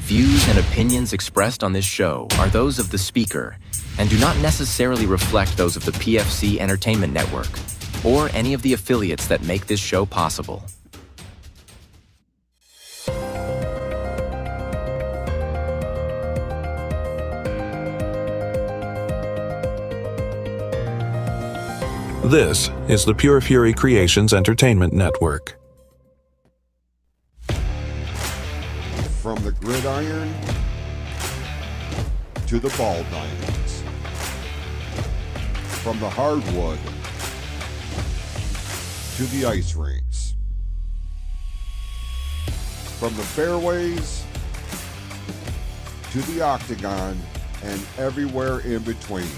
views and opinions expressed on this show are those of the speaker and do not necessarily reflect those of the PFC Entertainment Network or any of the affiliates that make this show possible. This is the Pure Fury Creations Entertainment Network. From the gridiron to the ball diamonds, from the hardwood to the ice rinks, from the fairways to the octagon and everywhere in between.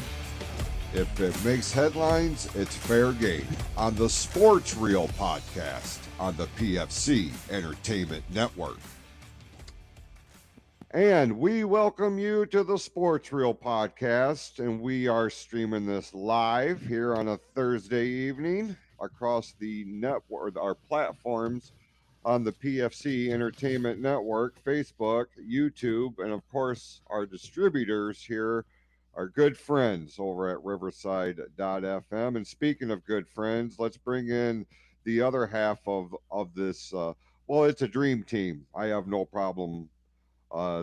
If it makes headlines, it's fair game on the Sports Reel podcast on the PFC Entertainment Network. And we welcome you to the Sports Reel podcast, and we are streaming this live here on a Thursday evening across the network, our platforms on the PFC Entertainment Network, Facebook, YouTube, and of course our distributors here, our good friends over at Riverside.fm. And speaking of good friends, let's bring in the other half of this. Well, it's a dream team. I have no problem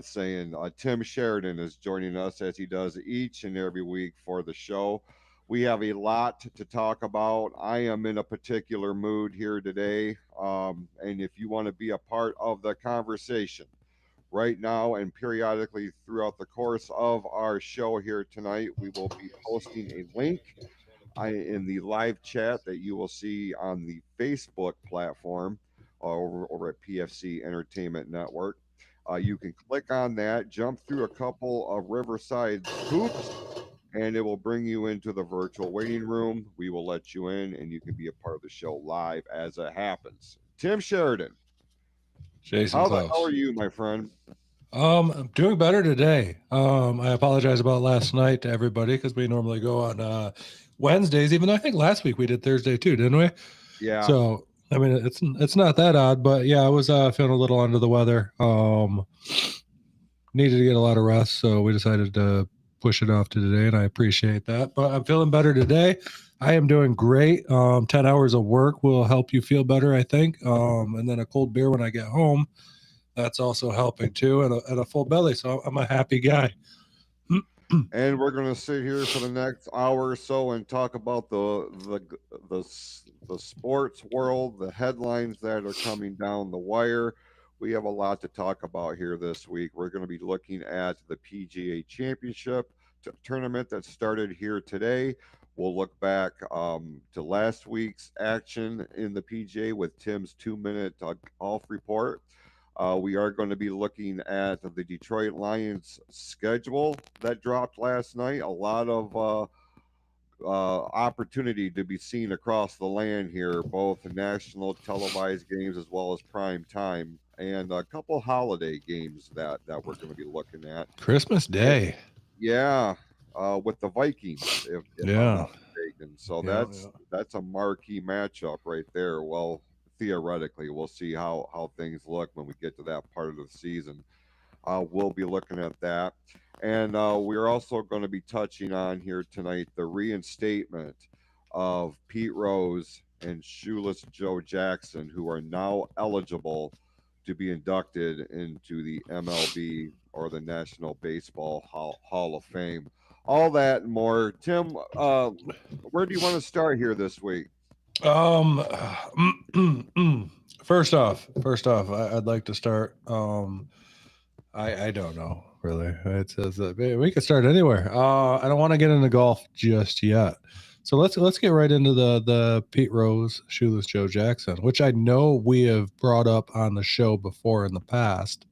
saying Tim Sheridan is joining us as he does each and every week for the show. We have a lot to talk about. I am in a particular mood here today. And if you want to be a part of the conversation right now and periodically throughout the course of our show here tonight, we will be posting a link in the live chat that you will see on the Facebook platform over at PFC Entertainment Network. You can click on that, jump through a couple of Riverside hoops, and it will bring you into the virtual waiting room. We will let you in, and you can be a part of the show live as it happens. Tim Sheridan. Jason How Clouse. are you, my friend? I'm doing better today. I apologize about last night to everybody because we normally go on Wednesdays, even though I think last week we did Thursday too, didn't we? Yeah. So I mean, it's not that odd, but yeah, I was feeling a little under the weather. Needed to get a lot of rest, so we decided to push it off to today, and I appreciate that. But I'm feeling better today. I am doing great. 10 hours of work will help you feel better, I think. And then a cold beer when I get home, that's also helping too, and a full belly. So I'm a happy guy. And we're going to sit here for the next hour or so and talk about the sports world, the headlines that are coming down the wire. We have a lot to talk about here this week. We're going to be looking at the PGA Championship tournament that started here today. We'll look back to last week's action in the PGA with Tim's 2-minute golf report. We are going to be looking at the Detroit Lions schedule that dropped last night. A lot of opportunity to be seen across the land here, both national televised games as well as prime time, and a couple holiday games that we're going to be looking at. Christmas Day. Yeah, with the Vikings, if I'm not mistaken. So that's a marquee matchup right there. Well, theoretically, we'll see how things look when we get to that part of the season. We'll be looking at that. And we're also going to be touching on here tonight the reinstatement of Pete Rose and Shoeless Joe Jackson, who are now eligible to be inducted into the MLB or the National Baseball Hall of Fame. All that and more. Tim, where do you want to start here this week? First off, I'd like to start. I don't know really. It says that we could start anywhere. I don't want to get into golf just yet. So let's get right into the Pete Rose, Shoeless Joe Jackson, which I know we have brought up on the show before in the past.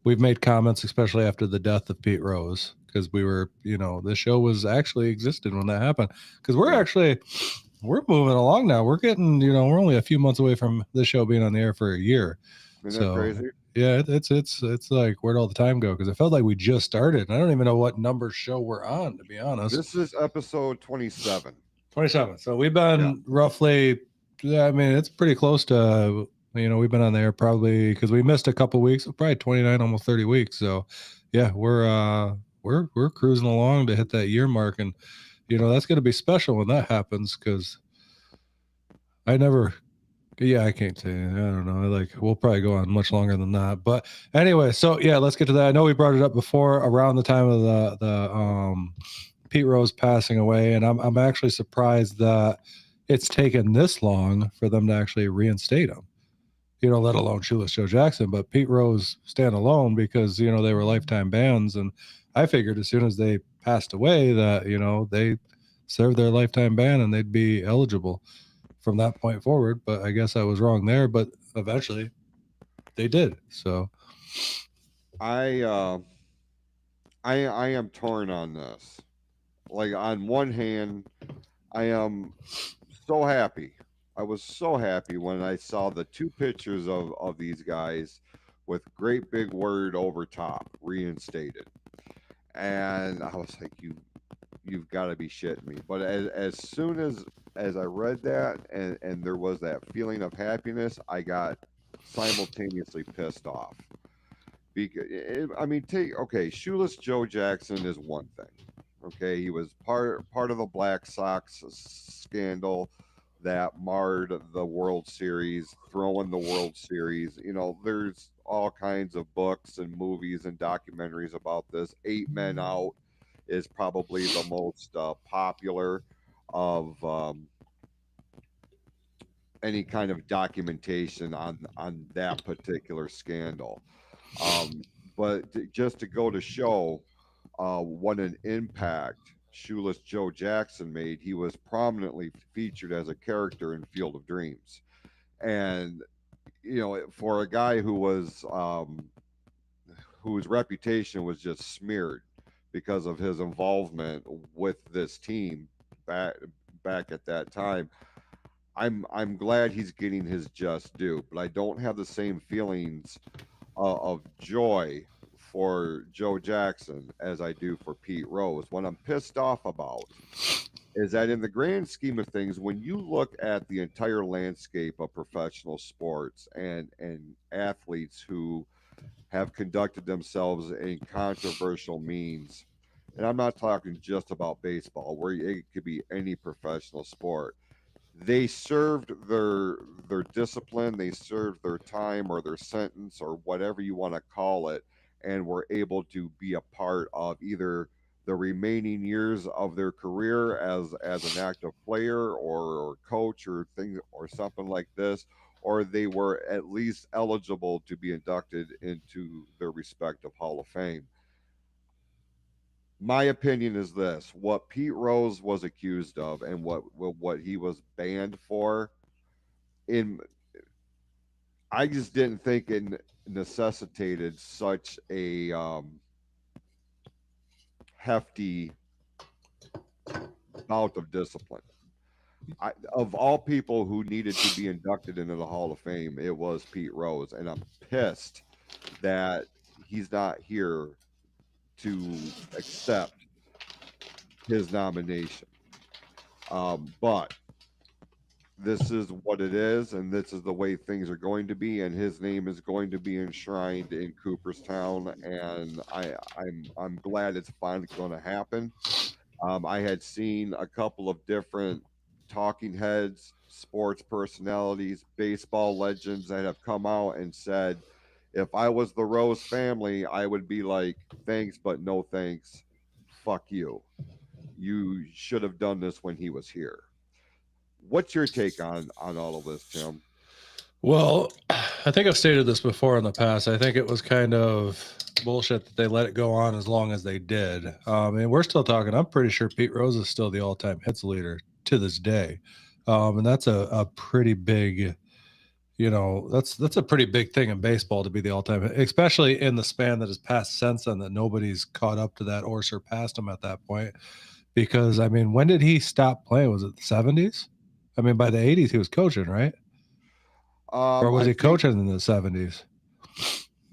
We've made comments, especially after the death of Pete Rose, because we were, the show was actually existed when that happened. Because we're moving along now. We're getting, we're only a few months away from this show being on the air for a year. Isn't that crazy? Yeah, it's like, where'd all the time go? Because it felt like we just started. And I don't even know what number show we're on, to be honest. This is episode 27. 27. So we've been roughly, I mean, it's pretty close to We've been on the air probably because we missed a couple weeks, probably 29, almost 30 weeks. So, yeah, we're cruising along to hit that year mark, and that's going to be special when that happens because I never. Yeah, I can't say. I don't know. We'll probably go on much longer than that. But anyway, so yeah, let's get to that. I know we brought it up before around the time of the Pete Rose passing away, and I'm actually surprised that it's taken this long for them to actually reinstate him. Let alone Shoeless Joe Jackson, but Pete Rose stand alone because they were lifetime bans, and I figured as soon as they passed away that they served their lifetime ban and they'd be eligible from that point forward. But I guess I was wrong there. But eventually, they did. So I am torn on this. Like on one hand, I am so happy. I was so happy when I saw the two pictures of these guys with great big word over top reinstated. And I was like, you've got to be shitting me. But as soon as I read that and there was that feeling of happiness, I got simultaneously pissed off. Because I mean, Shoeless Joe Jackson is one thing. Okay, he was part of the Black Sox scandal that marred the World Series, throwing the World Series. There's all kinds of books and movies and documentaries about this. 8 Men Out is probably the most popular of any kind of documentation on that particular scandal. But just to go to show what an impact Shoeless Joe Jackson made, he was prominently featured as a character in Field of Dreams, and for a guy whose reputation was just smeared because of his involvement with this team back at that time. I'm glad he's getting his just due, but I don't have the same feelings of joy for Joe Jackson as I do for Pete Rose. What I'm pissed off about is that in the grand scheme of things, when you look at the entire landscape of professional sports and athletes who have conducted themselves in controversial means, and I'm not talking just about baseball, where it could be any professional sport, they served their discipline, they served their time or their sentence or whatever you want to call it, and were able to be a part of either the remaining years of their career as an active player or coach or thing or something like this, or they were at least eligible to be inducted into their respective Hall of Fame. My opinion is this: what Pete Rose was accused of and what he was banned for, in I just didn't think it necessitated such a hefty bout of discipline. Of all people who needed to be inducted into the Hall of Fame, it was Pete Rose, and I'm pissed that he's not here to accept his nomination. But this is what it is, and this is the way things are going to be, and his name is going to be enshrined in Cooperstown, and I'm glad it's finally going to happen. I had seen a couple of different talking heads, sports personalities, baseball legends that have come out and said, if I was the Rose family, I would be like, thanks, but no thanks. Fuck you. You should have done this when he was here. What's your take on all of this, Tim? Well, I think I've stated this before in the past. I think it was kind of bullshit that they let it go on as long as they did. And we're still talking. I'm pretty sure Pete Rose is still the all-time hits leader to this day, and that's a pretty big. That's a pretty big thing in baseball to be the all-time, especially in the span that has passed since then, that nobody's caught up to that or surpassed him at that point. Because I mean, when did he stop playing? Was it the 70s? I mean, by the 80s he was coaching, right? Or was I he think coaching in the 70s?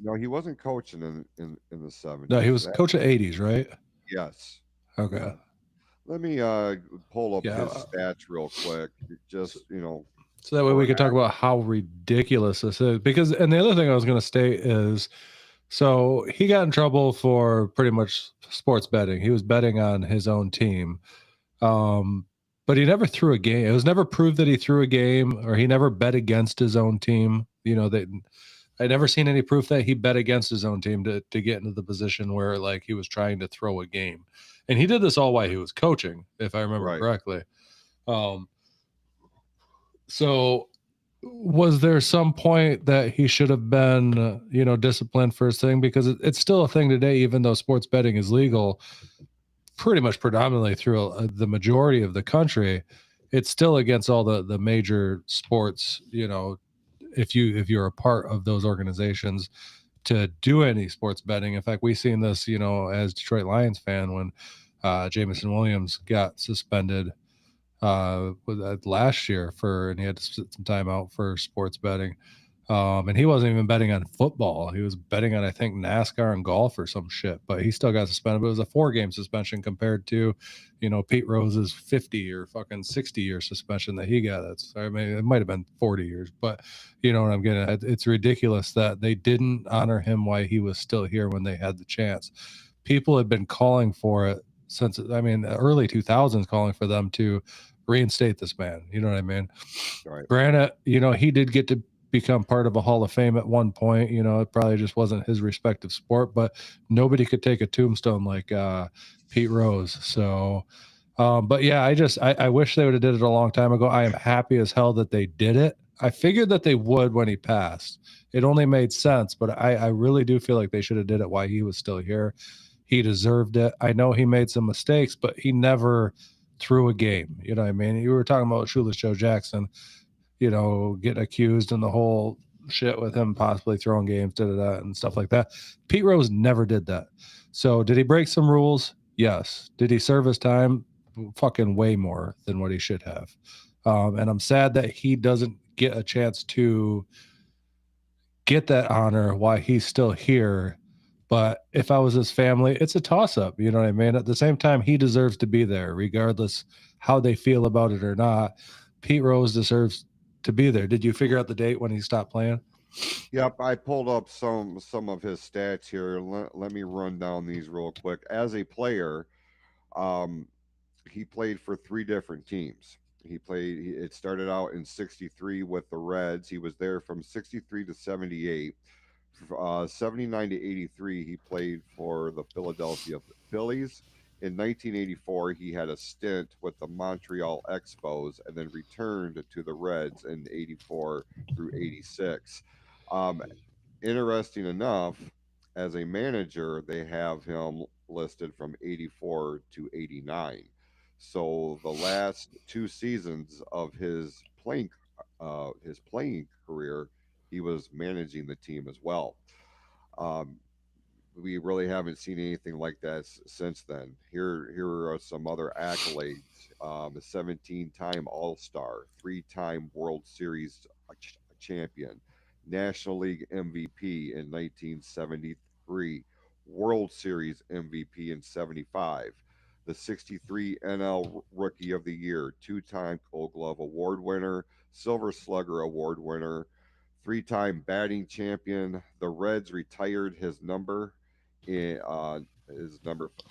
no, he wasn't coaching in the No, he 70s. was coaching 80s, right? Yes. Okay. Yeah. Let me pull up his Yeah. stats real quick. Just, So that way we could talk about how ridiculous this is. Because, and the other thing I was going to state is, so he got in trouble for pretty much sports betting. He was betting on his own team. But he never threw a game. It was never proved that he threw a game, or he never bet against his own team. You know, I never seen any proof that he bet against his own team to get into the position where like he was trying to throw a game. And he did this all while he was coaching, if I remember correctly. So was there some point that he should have been, disciplined for his thing? Because it's still a thing today, even though sports betting is legal pretty much predominantly through the majority of the country. It's still against all the major sports, if you're a part of those organizations, to do any sports betting. In fact, we seen this, as Detroit Lions fan when Jameson Williams got suspended last year and he had to sit some time out for sports betting. And he wasn't even betting on football. He was betting on, I think, NASCAR and golf or some shit, but he still got suspended. But it was a 4-game suspension compared to, Pete Rose's 50 or fucking 60-year suspension that he got. It might have been 40 years, but you know what I'm getting at. It's ridiculous that they didn't honor him while he was still here when they had the chance. People had been calling for it since, the early 2000s, calling for them to reinstate this man. You know what I mean? Right. Granted, he did get to become part of a Hall of Fame at one point. It probably just wasn't his respective sport, but nobody could take a tombstone like Pete Rose. So, but yeah, I wish they would have did it a long time ago. I am happy as hell that they did it. I figured that they would when he passed. It only made sense, but I really do feel like they should have did it while he was still here. He deserved it. I know he made some mistakes, but he never threw a game. You know what I mean? You were talking about Shoeless Joe Jackson, getting accused and the whole shit with him possibly throwing games, and stuff like that. Pete Rose never did that. So did he break some rules? Yes. Did he serve his time? Fucking way more than what he should have. And I'm sad that he doesn't get a chance to get that honor while he's still here. But if I was his family, it's a toss-up. You know what I mean? At the same time, he deserves to be there, regardless how they feel about it or not. Pete Rose deserves to be there. Did you figure out the date when he stopped playing? Yep, I pulled up some of his stats here. Let me run down these real quick. As a player, he played for 3 different teams. It started out in 63 with the Reds. He was there from 63 to 78. 79 to 83, he played for the Philadelphia Phillies. In 1984, he had a stint with the Montreal Expos and then returned to the Reds in 84 through 86. Um, Interesting enough, as a manager, they have him listed from 84 to 89. So the last 2 seasons of his playing career, he was managing the team as well. Um, we really haven't seen anything like that since then. Here are some other accolades: a 17-time All-Star, 3-time World Series champion, National League MVP in 1973, World Series MVP in 75, the 63 NL Rookie of the Year, 2-time Gold Glove Award winner, Silver Slugger Award winner, 3-time batting champion. The Reds retired his number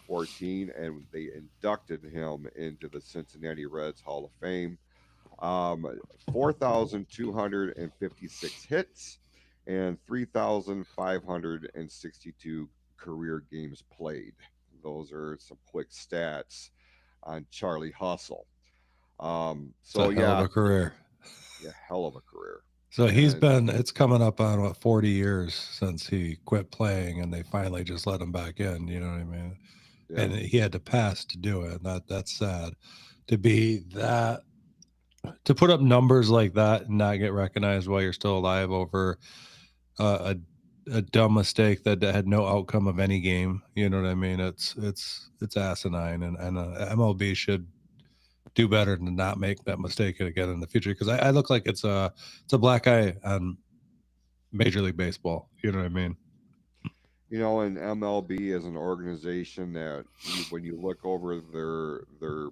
14, and they inducted him into the Cincinnati Reds Hall of Fame. 4,256 hits and 3,562 career games played. Those are some quick stats on Charlie Hustle. So it's a hell of a career. Yeah, hell of a career. So it's coming up on 40 years since he quit playing, and they finally just let him back in. You know what I mean? Yeah. And he had to pass to do it. That's sad. To put up numbers like that and not get recognized while you're still alive over a dumb mistake that had no outcome of any game. You know what I mean? It's asinine, and MLB should do better to not make that mistake again in the future, because I look like it's a black eye on Major League Baseball. You know what I mean? And MLB is an organization that when you look over their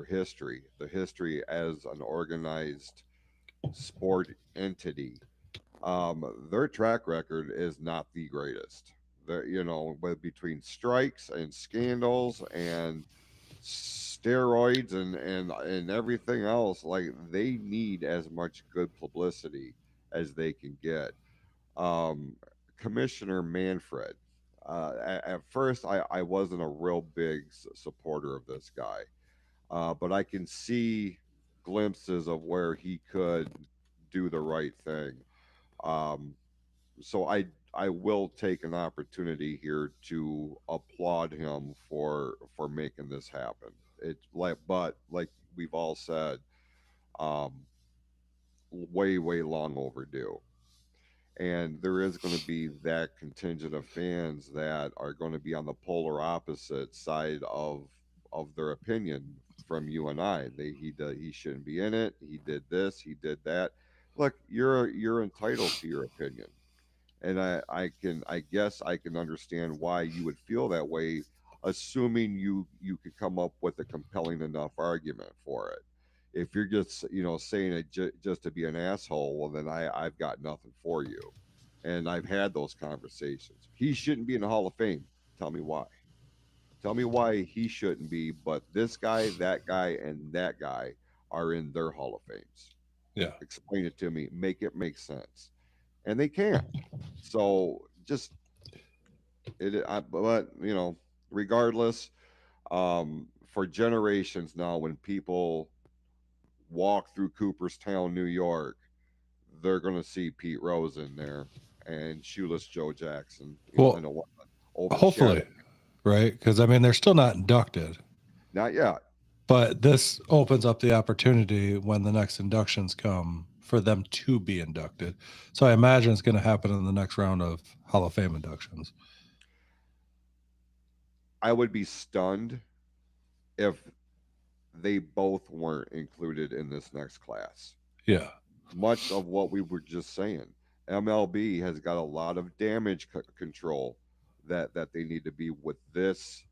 history, the history as an organized sport entity. Their track record is not the greatest. With between strikes and scandals and steroids and everything else, like they need as much good publicity as they can get. um, Commissioner Manfred. At first, I wasn't a real big supporter of this guy, but I can see glimpses of where he could do the right thing. Um, so I will take an opportunity here to applaud him for making this happen. But like we've all said, um, way long overdue. And there is going to be that contingent of fans that are going to be on the polar opposite side of their opinion from you and I. He shouldn't be in it. He did this. He did that. Look, you're entitled to your opinion, and I guess I can understand why you would feel that way, assuming you could come up with a compelling enough argument for it. If you're just saying it just to be an asshole, well then I've got nothing for you. And I've had those conversations. He shouldn't be in the Hall of Fame. Tell me why. Tell me why he shouldn't be, but this guy, and that guy are in their Hall of Fames. Yeah. Explain it to me. Make it make sense. And they can't. So just but regardless, for generations now, when people walk through Cooperstown, New York, they're going to see Pete Rose in there and shoeless Joe Jackson, in Well, a overshadowed. hopefully, right? Because I mean, they're still not inducted, Not yet. but this opens up the opportunity when the next inductions come for them to be inducted. So I imagine it's going to happen in the next round of Hall of Fame inductions. I would be stunned if they both weren't included in this next class. Yeah. Much of what we were just saying. MLB has got a lot of damage control that they need to be with this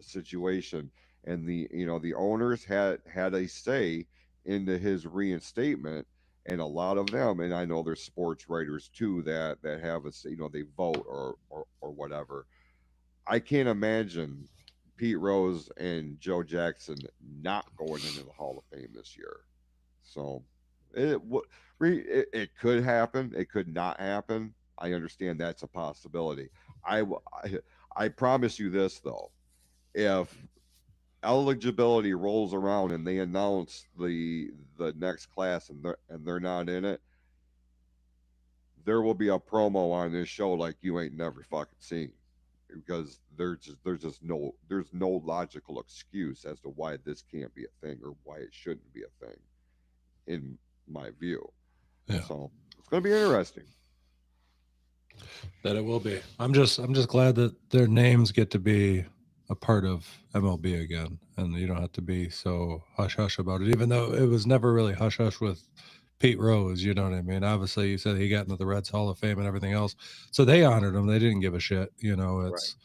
situation, and the owners had a say into his reinstatement, and a lot of them, and I know there's sports writers too that have a say, they vote or whatever. I can't imagine Pete Rose and Joe Jackson not going into the Hall of Fame this year. So it w- it could happen. It could not happen. I understand that's a possibility. I promise you this though: if eligibility rolls around and they announce the next class and they're not in it, there will be a promo on this show like you ain't never fucking seen, because there's no logical excuse as to why this can't be a thing or why it shouldn't be a thing, in my view. Yeah. So it's going to be interesting. That it will be. I'm just glad that their names get to be a part of MLB again, and you don't have to be so hush hush about it. Even though it was never really hush hush with Pete Rose, you know what I mean? Obviously, you said he got into the Reds Hall of Fame and everything else, so they honored him. They didn't give a shit. Right. It's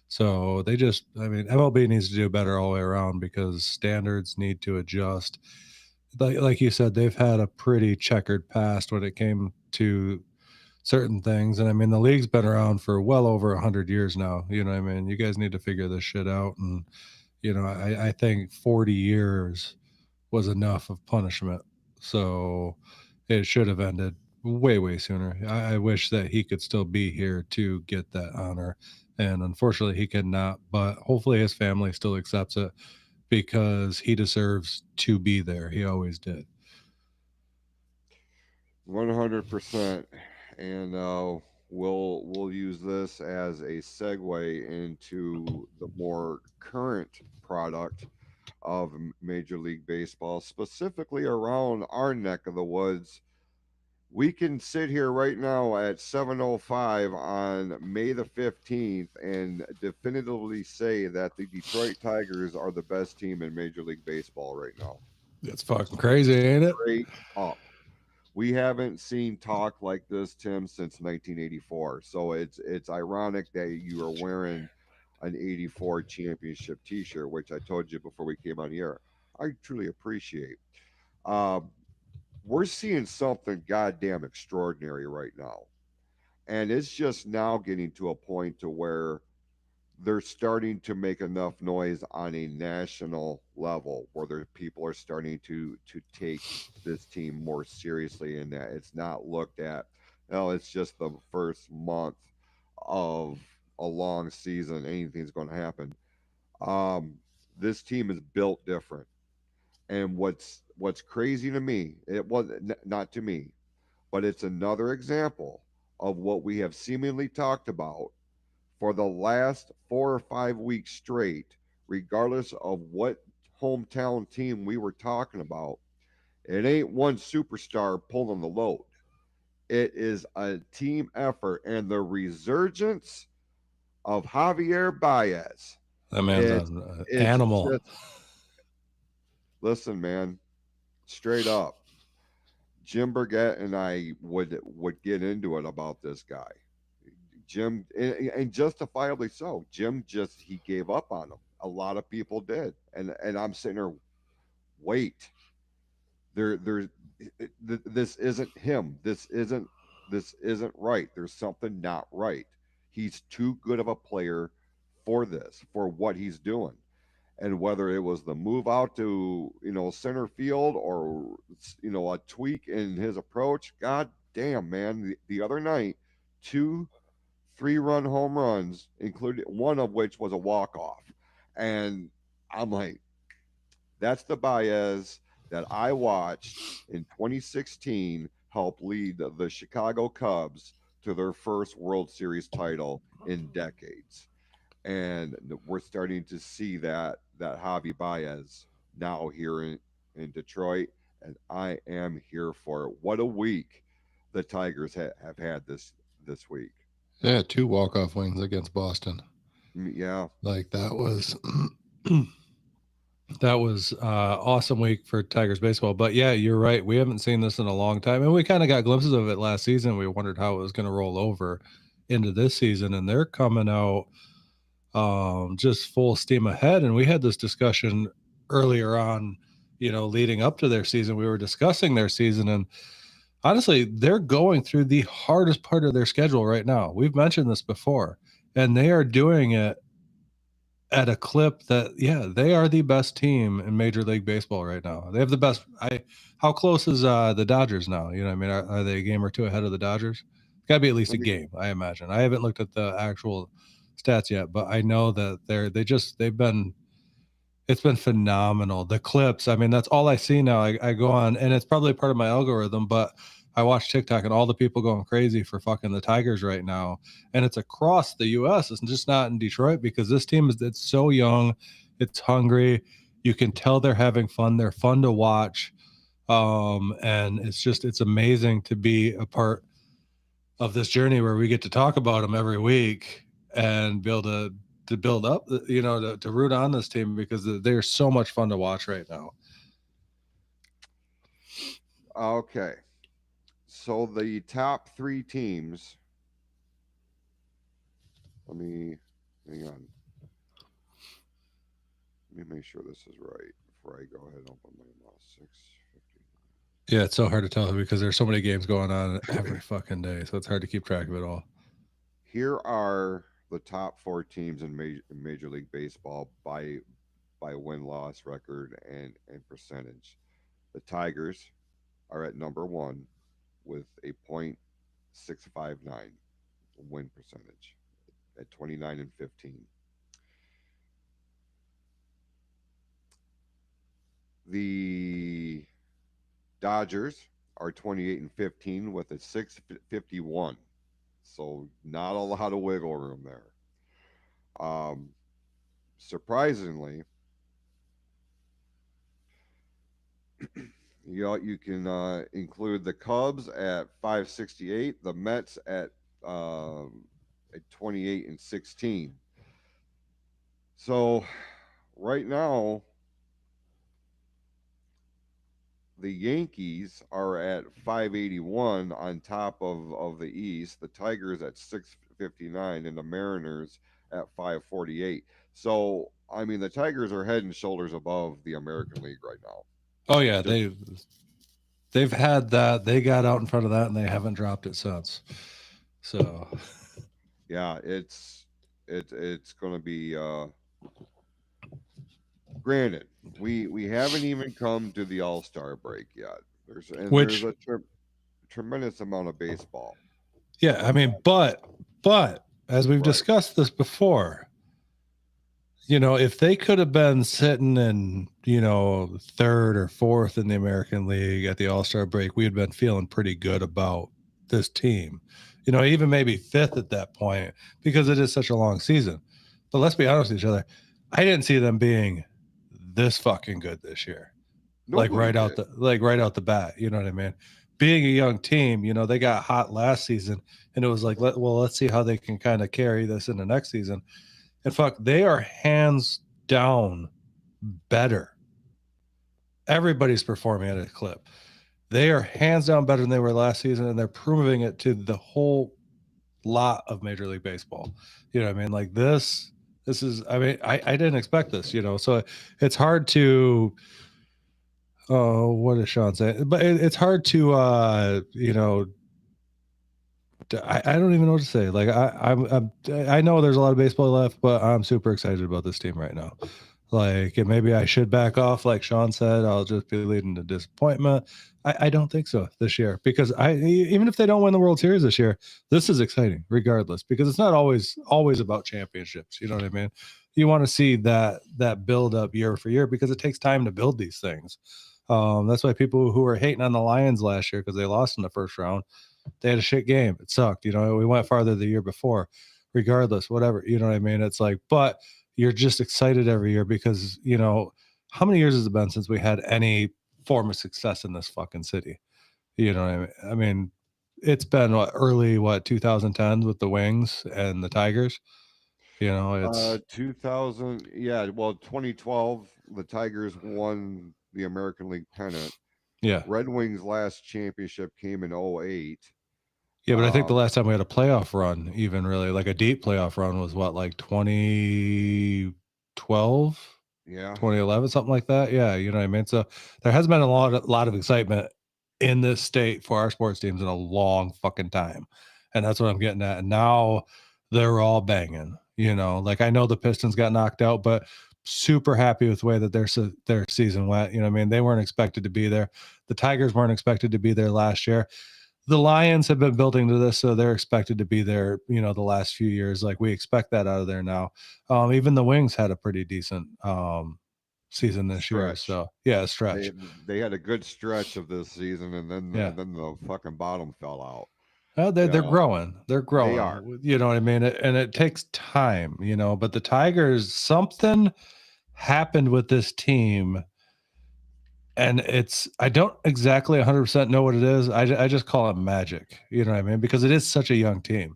so they just. I mean, MLB needs to do better all the way around because standards need to adjust. Like you said, they've had a pretty checkered past when it came to certain things. And I mean, the league's been around for well over 100 years now. You know what I mean? You guys need to figure this shit out. And, I think 40 years was enough of punishment. So it should have ended way sooner. I wish that he could still be here to get that honor. And unfortunately, he cannot. But hopefully, his family still accepts it because he deserves to be there. He always did. 100%. And we'll use this as a segue into the more current product of Major League Baseball, specifically around our neck of the woods. We can sit here right now at 7:05 on May the 15th and definitively say that the Detroit Tigers are the best team in Major League Baseball right now. It's fucking crazy, ain't it? Straight up. We haven't seen talk like this, Tim, since 1984. So it's ironic that you are wearing an 84 championship T-shirt, which I told you before we came on the air. I truly appreciate. Um, we're seeing something goddamn extraordinary right now. And it's just now getting to a point to where they're starting to make enough noise on a national level where people are starting to take this team more seriously, and that it's not looked at, it's just the first month of a long season, anything's going to happen. um this team is built different. And what's crazy to me, it was not to me, but it's another example of what we have seemingly talked about for the last 4 or 5 weeks straight, regardless of what hometown team we were talking about. It ain't one superstar pulling the load. It is a team effort, and the resurgence of Javier Baez. That man's It's an it's animal. just, listen, man, straight up. Jim Burgett and I would get into it about this guy. Jim, and justifiably so. Jim just he gave up on him. A lot of people did, and I'm sitting there, wait, there, this isn't him. This isn't right. There's something not right. He's too good of a player for this, for what he's doing. And whether it was the move out to center field, or a tweak in his approach, god damn, man, the other night, two 3-run home runs, including one of which was a walk off. And I'm like, that's the Baez that I watched in 2016 help lead the Chicago Cubs to their first World Series title in decades. And we're starting to see that Javi Baez now here in Detroit, and I am here for it. What a week the Tigers have had this week. Yeah, 2 walk-off wins against Boston. Yeah. Like that was that was awesome week for Tigers baseball. But yeah, you're right. We haven't seen this in a long time, and we kind of got glimpses of it last season. We wondered how it was going to roll over into this season, and they're coming out just full steam ahead. And we had this discussion earlier on, leading up to their season. We were discussing their season, and honestly, they're going through the hardest part of their schedule right now. We've mentioned this before, and they are doing it at a clip that, yeah, they are the best team in Major League Baseball right now. They have the best. How close is the Dodgers now? You know, what I mean, are they a game or two ahead of the Dodgers? It's got to be at least Let a me game, I imagine. I haven't looked at the actual stats yet, but I know that they've been. It's been phenomenal. The clips, I mean, that's all I see now. I go on, and it's probably part of my algorithm, but I watch TikTok and all the people going crazy for fucking the Tigers right now. And it's across the US. It's just not in Detroit, because this team it's so young, it's hungry. You can tell they're having fun. They're fun to watch. And it's amazing to be a part of this journey where we get to talk about them every week and be able to build up, to root on this team, because they're so much fun to watch right now. Okay. So the top 3 teams. Let me hang on. Let me make sure this is right before I go ahead and open my mouth. 650. Yeah, it's so hard to tell because there's so many games going on every fucking day, so it's hard to keep track of it all. Here are the top 4 teams in Major League Baseball by win-loss record and percentage. The Tigers are at number 1 with a .659 win percentage at 29-15. The Dodgers are 28-15 with a 651. So not a lot of wiggle room there. Surprisingly, you can include the Cubs at 568, the Mets at 28-16. So right now, the Yankees are at 581 on top of the East, the Tigers at 659, and the Mariners at 548. So, I mean, the Tigers are head and shoulders above the American League right now. Oh yeah, Just they've had that. They got out in front of that, and they haven't dropped it since. So, Yeah, it's going to be granted. We haven't even come to the All-Star break yet. There's which, a tremendous amount of baseball. yeah, I mean, but as we've Right. discussed this before, if they could have been sitting in, third or fourth in the American League at the All-Star break, we had been feeling pretty good about this team. Even maybe fifth at that point because it is such a long season. But let's be honest with each other. I didn't see them being this fucking good this year. Nobody did. Right out the bat, you know what I mean? Being a young team, they got hot last season and it was like, let's see how they can kind of carry this in the next season. And fuck, they are hands down better. Everybody's performing at a clip. They are hands down better than they were last season, and they're proving it to the whole lot of Major League Baseball. You know what I mean? Like this is, I mean, I didn't expect this, so it's hard to, what does Sean say? But it's hard to, I don't even know what to say. Like I know there's a lot of baseball left, but I'm super excited about this team right now. Like, and maybe I should back off, like Sean said. I'll just be leading to disappointment. I don't think so this year because even if they don't win the World Series this year, this is exciting regardless because it's not always about championships. You know what I mean? You want to see that build up year for year because it takes time to build these things. That's why people who were hating on the Lions last year because they lost in the first round, they had a shit game. It sucked. We went farther the year before. Regardless, whatever. You know what I mean? It's like, but you're just excited every year because how many years has it been since we had any form of success in this fucking city? You know what I mean? I mean, it's been early 2010s with the Wings and the Tigers. It's 2000, yeah, well, 2012, the Tigers won the American League pennant. yeah. Red Wings' last championship came in '08. Yeah, but I think the Um, last time we had a playoff run, even really like a deep playoff run, was what, like 2012, yeah. 2011, something like that. Yeah, you know what I mean? So there has been a lot of excitement in this state for our sports teams in a long fucking time. And that's what I'm getting at. And now they're all banging, like I know the Pistons got knocked out, but super happy with the way that their season went. You know what I mean? They weren't expected to be there. The Tigers weren't expected to be there last year. The Lions have been building to this, so they're expected to be there, the last few years. Like we expect that out of there now. Even the Wings had a pretty decent season this year. Stretch. So yeah, They stretch. they had a good stretch of this season, and then Yeah. and then the fucking bottom fell out. They're Yeah, growing. They're they are. growing. You know what I mean? And it takes time, but the Tigers, something happened with this team. And I don't exactly 100% know what it is. I just call it magic. You know what I mean? Because it is such a young team.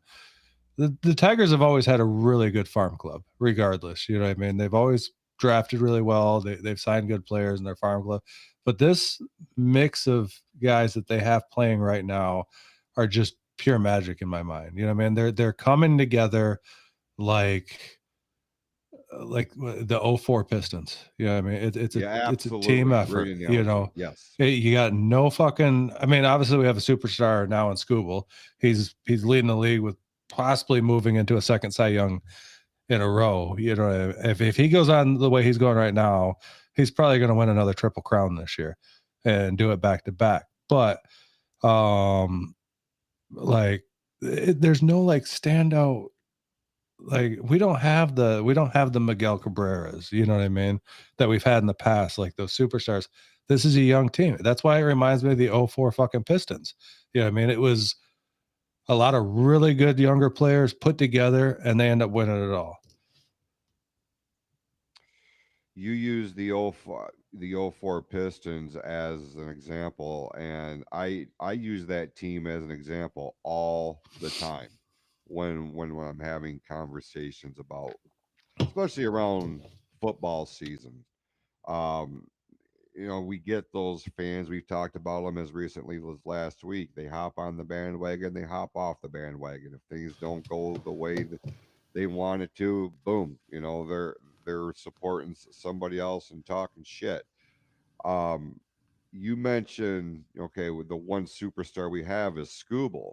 The Tigers have always had a really good farm club, regardless. You know what I mean? They've always drafted really well. They've signed good players in their farm club. But this mix of guys that they have playing right now are just pure magic in my mind. You know what I mean? They're coming together like the '04 Pistons. You know what I mean? Yeah, it's a team absolutely. effort, Great analogy. Yes. You got no fucking, I mean, obviously we have a superstar now in Scooble. He's leading the league with possibly moving into a second Cy Young in a row. If he goes on the way he's going right now, he's probably going to win another Triple Crown this year and do it back to back. But like there's no like standout, like we don't have the Miguel Cabreras, you know what I mean, that we've had in the past, like those superstars. This is a young team. That's why it reminds me of the '04 fucking Pistons. You know what I mean? It was a lot of really good younger players put together and they end up winning it all. You use the '04 Pistons as an example, and I use that team as an example all the time when I'm having conversations about, especially around football season. Um, we get those fans. We've talked about them as recently as last week. They hop on the bandwagon, they hop off the bandwagon. If things don't go the way that they want it to, boom, they're supporting somebody else and talking shit. Um, you mentioned, okay, with the one superstar we have is Scooble.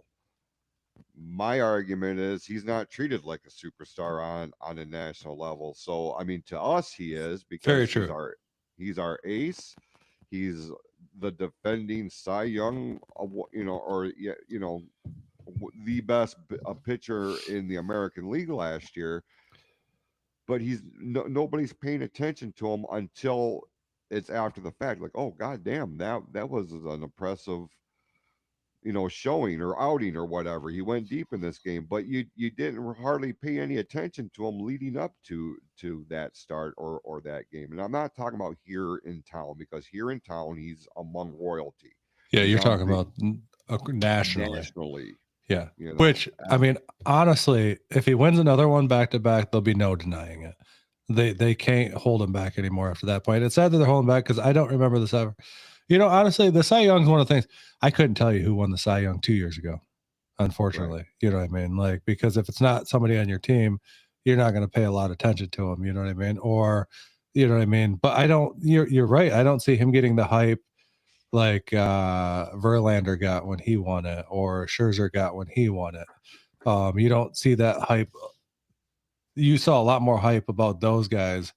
My argument is he's not treated like a superstar on a national level. So I mean, to us, he is Very because true. he's our ace. He's the defending Cy Young, or yeah, the best pitcher in the American League last year. But nobody's paying attention to him until it's after the fact. Like, oh god damn, that was an impressive showing or outing or whatever. He went deep in this game, but you didn't hardly pay any attention to him leading up to that start or that game. And I'm not talking about here in town because here in town he's among royalty. Yeah, He's you're on talking big about nationally. nationally, Yeah. you know. Which I mean, honestly, if he wins another one back to back, there'll be no denying it. They can't hold him back anymore after that point. It's sad that they're holding back because I don't remember this ever. Honestly, the Cy Young's one of the things I couldn't tell you who won the Cy Young 2 years ago. Right. Unfortunately, you know what I mean? Like, because if it's not somebody on your team, you're not going to pay a lot of attention to him. You know what I mean? Or, you know what I mean? But I don't. You're right. I don't see him getting the hype like Verlander got when he won it, or Scherzer got when he won it. You don't see that hype. You saw a lot more hype about those guys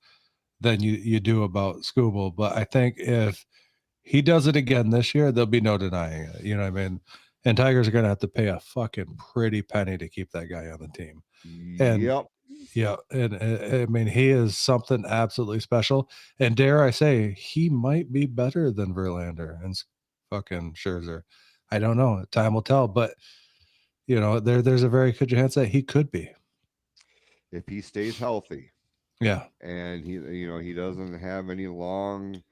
than you do about Scooble. But I think if he does it again this year, there'll be no denying it. You know what I mean? And Tigers are going to have to pay a fucking pretty penny to keep that guy on the team. And Yep. yeah, and I mean, he is something absolutely special. And dare I say, he might be better than Verlander and fucking Scherzer. I don't know. Time will tell. But there's a very good chance that he could be. If he stays healthy Yeah, and he doesn't have any long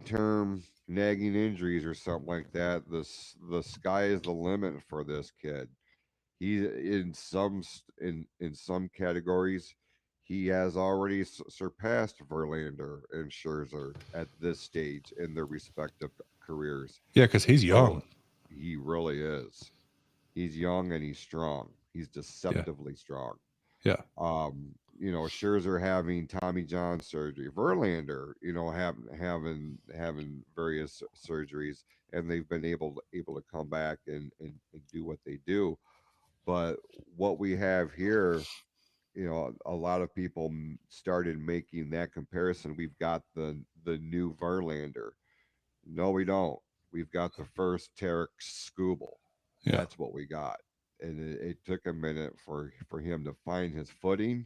term nagging injuries or something like that, the sky is the limit for this kid. He in some categories, he has already surpassed Verlander and Scherzer at this stage in their respective careers. yeah, because he's So young. he really is. He's young and he's strong. He's Yeah, deceptively strong. yeah, Scherzer having Tommy John surgery, Verlander, having various surgeries, and they've been able to come back and do what they do. But what we have here, a lot of people started making that comparison. We've got the new Verlander. No, we don't. We've got the first Tarek Skubal. yeah, That's what we got. And it took a minute for him to find his footing,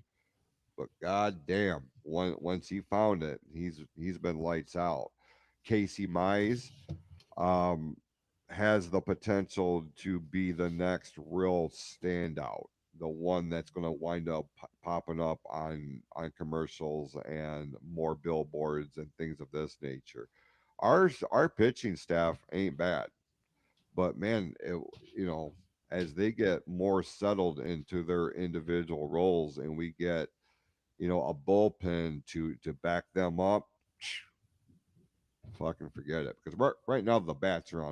but god damn, once he found it, he's been lights out. Casey Mize um, has the potential to be the next real standout, the one that's going to wind up popping up on commercials and more billboards and things of this nature. Our pitching staff ain't bad, but man, as they get more settled into their individual roles and we get a bullpen to back them up, fucking forget it. Because right now the bats are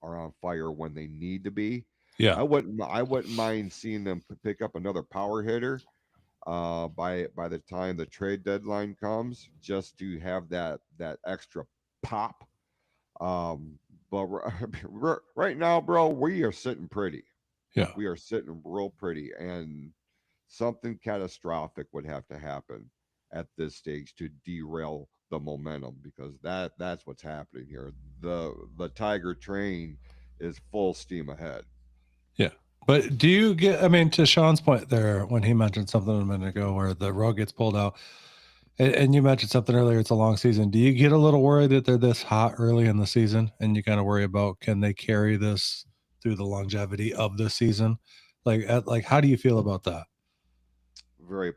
on fire when they need to be. yeah, I wouldn't mind seeing them pick up another power hitter by the time the trade deadline comes, just to have that extra pop. But right now, bro, we are sitting pretty. yeah. We are sitting real pretty, and something catastrophic would have to happen at this stage to derail the momentum, because that's what's happening here. The Tiger train is full steam ahead. Yeah. But do you get, I mean, to Sean's point there, when he mentioned something a minute ago where the rug gets pulled out, and you mentioned something earlier, it's a long season. Do you get a little worried that they're this hot early in the season and you kind of worry about can they carry this through the longevity of the season? Like, how do you feel about that?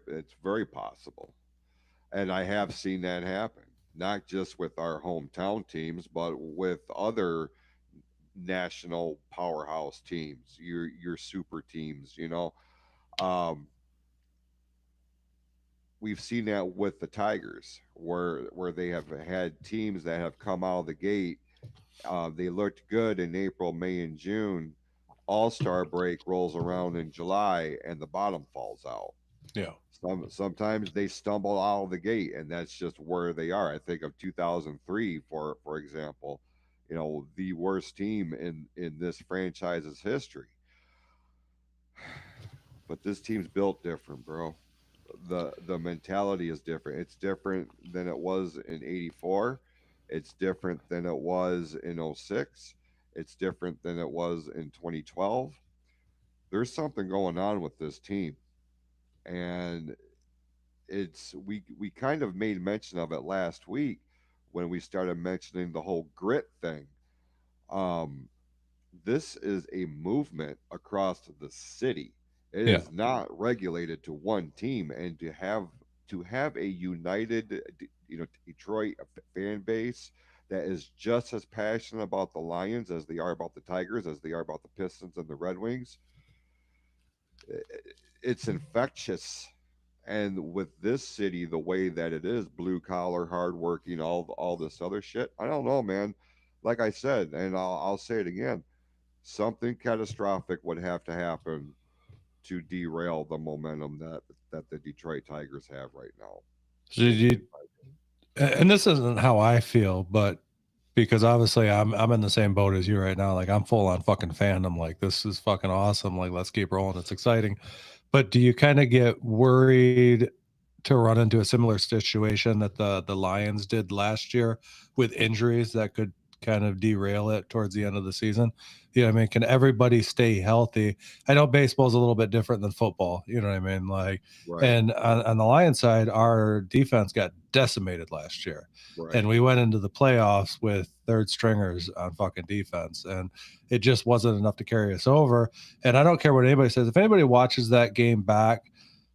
It's very possible, and I have seen that happen. Not just with our hometown teams, but with other national powerhouse teams, your super teams. Um, we've seen that with the Tigers, where they have had teams that have come out of the gate. They looked good in April, May, and June. All Star break rolls around in July, and the bottom falls out. Yeah. Sometimes they stumble out of the gate, and that's just where they are. I think of 2003, for example, the worst team in this franchise's history. But this team's built different, bro. The mentality is different. It's different than it was in '84. It's different than it was in '06. It's different than it was in 2012. There's something going on with this team, and we kind of made mention of it last week when we started mentioning the whole grit thing. Um, this is a movement across the city. It Yeah. is not regulated to one team, and to have a united, Detroit fan base that is just as passionate about the Lions as they are about the Tigers, as they are about the Pistons and the Red Wings. It's infectious. And with this city, the way that it is, blue collar, hardworking, all this other shit, I don't know, man. Like I said, and I'll say it again, something catastrophic would have to happen to derail the momentum that the Detroit Tigers have right now. So did you, and this isn't how I feel, but because obviously I'm in the same boat as you right now. Like I'm full on fucking fandom. Like this is fucking awesome. Like let's keep rolling. It's exciting. But do you kind of get worried to run into a similar situation that the Lions did last year with injuries that could kind of derail it towards the end of the season? You know what I mean? Can everybody stay healthy? I know baseball's a little bit different than football. You know what I mean? Like, Right, and on the Lions side, our defense got decimated last year. right. And we went into the playoffs with third stringers on fucking defense. And it just wasn't enough to carry us over. And I don't care what anybody says. If anybody watches that game back,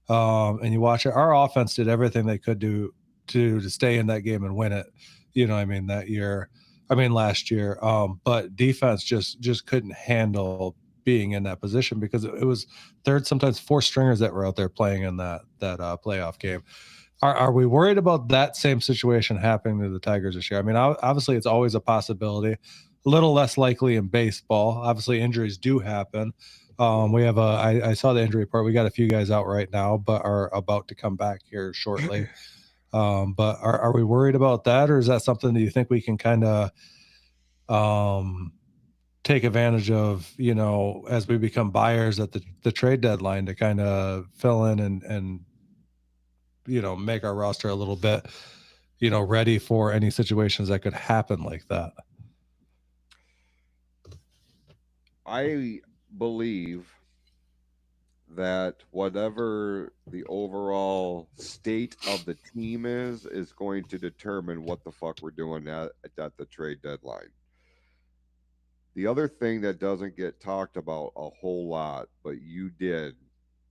and you watch it, our offense did everything they could do to stay in that game and win it. You know, what I mean that year. I mean last year. But defense just couldn't handle being in that position because it was third, sometimes four stringers that were out there playing in that playoff game. Are we worried about that same situation happening to the Tigers this year? I mean, obviously, it's always a possibility. A little less likely in baseball. Obviously, injuries do happen. We have I saw the injury report. We got a few guys out right now, but are about to come back here shortly. But are we worried about that, or is that something that you think we can kind of um, take advantage of? You know, as we become buyers at the trade deadline to kind of fill in and make our roster a little bit ready for any situations that could happen like that. I believe that whatever the overall state of the team is going to determine what the fuck we're doing at the trade deadline. The other thing that doesn't get talked about a whole lot, but you did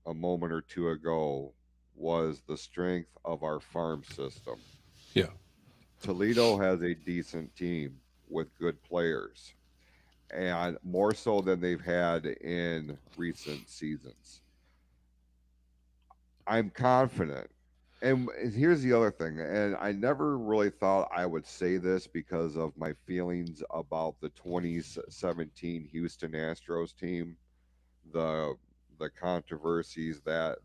a moment or two ago, was the strength of our farm system. Yeah. Toledo has a decent team with good players, and more so than they've had in recent seasons. I'm confident. And here's the other thing, and I never really thought I would say this because of my feelings about the 2017 Houston Astros team, the the controversies that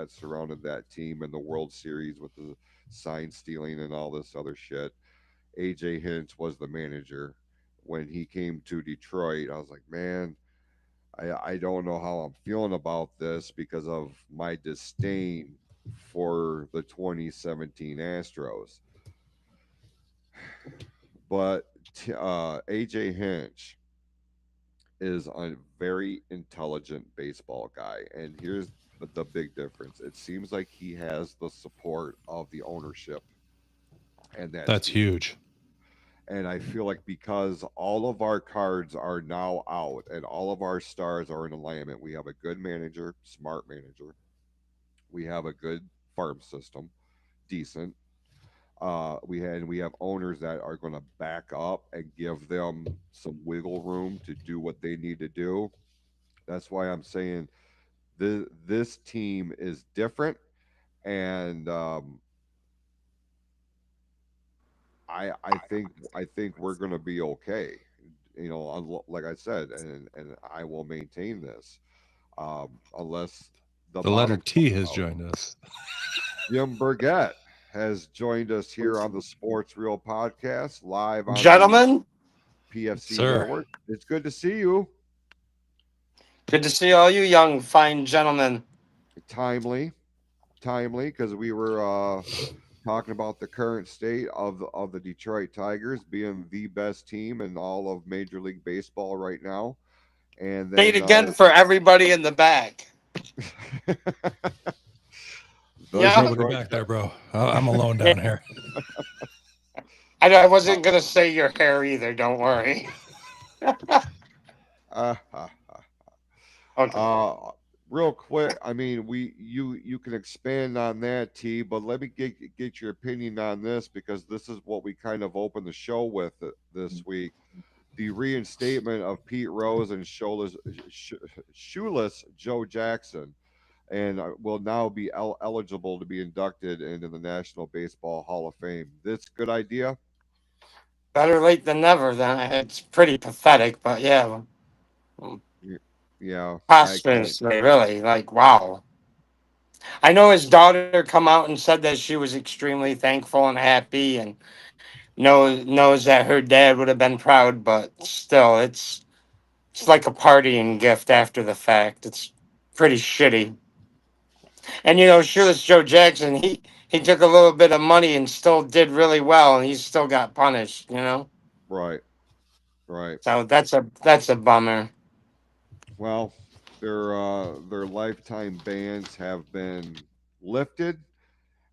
surrounded that team in the World Series with the sign stealing and all this other shit. AJ Hinch was the manager. When he came to Detroit, I was like, man, I don't know how I'm feeling about this because of my disdain for the 2017 Astros. But AJ Hinch is a very intelligent baseball guy. And here's the big difference, it seems like he has the support of the ownership and that That's team. huge. And I feel like because all of our cards are now out and all of our stars are in alignment, we have a good manager, smart manager. We have a good farm system, decent. We have owners that are going to back up and give them some wiggle room to do what they need to do. That's why I'm saying this team is different, and I think we're going to be okay. Like I said, and I will maintain this, unless the The letter bottom T falls has out. joined us. Jim Burgett has joined us here on the Sports Real podcast live on the Gentlemen, PFC Sir. network. It's good to see you. good to see all you young, fine gentlemen. Timely, timely, because we were talking about the current state of the Detroit Tigers being the best team in all of Major League Baseball right now, and Say it then again for everybody in the back. the There's Yeah, nobody Detroit. back there, bro. I'm alone yeah. down here. I wasn't gonna say your hair either. Don't worry. Uh, uh, Okay. real quick, I mean, you can expand on that, T, but let me get your opinion on this because this is what we kind of opened the show with this week. The reinstatement of Pete Rose and shoeless Joe Jackson, and will now be eligible to be inducted into the National Baseball Hall of Fame. This good idea? Better late than never. Then it's pretty pathetic, but yeah, Y- Yeah, posthumously, really. Like, wow. I know his daughter come out and said that she was extremely thankful and happy, and knows that her dad would have been proud, but still, it's like a partying gift after the fact. It's pretty shitty. And Shoeless Joe Jackson, he took a little bit of money and still did really well, and he still got punished. right, right. So that's a bummer. Well, their lifetime bans have been lifted,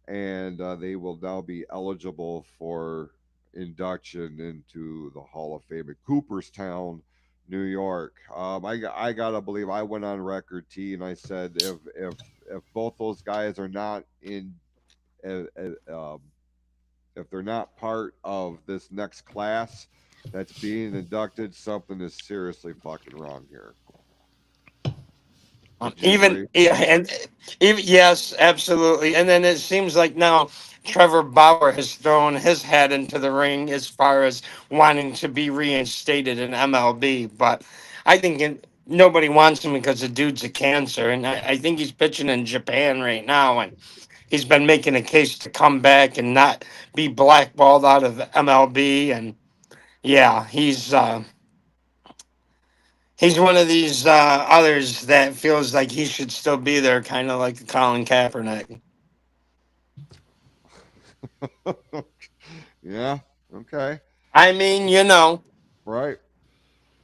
and they will now be eligible for induction into the Hall of Fame in Cooperstown, New York. I gotta believe I went on record, T, and I said if both those guys are not in, uh, uh, um, if they're not part of this next class that's being inducted, something is seriously fucking wrong here. Would you Even agree? yeah, and even yes, absolutely. And then it seems like now Trevor Bauer has thrown his hat into the ring as far as wanting to be reinstated in MLB. But I think nobody wants him because the dude's a cancer, and I think he's pitching in Japan right now, and he's been making a case to come back and not be blackballed out of MLB. And yeah, he's one of these others that feels like he should still be there, kind of like Colin Kaepernick. Yeah. Okay. I mean, Right.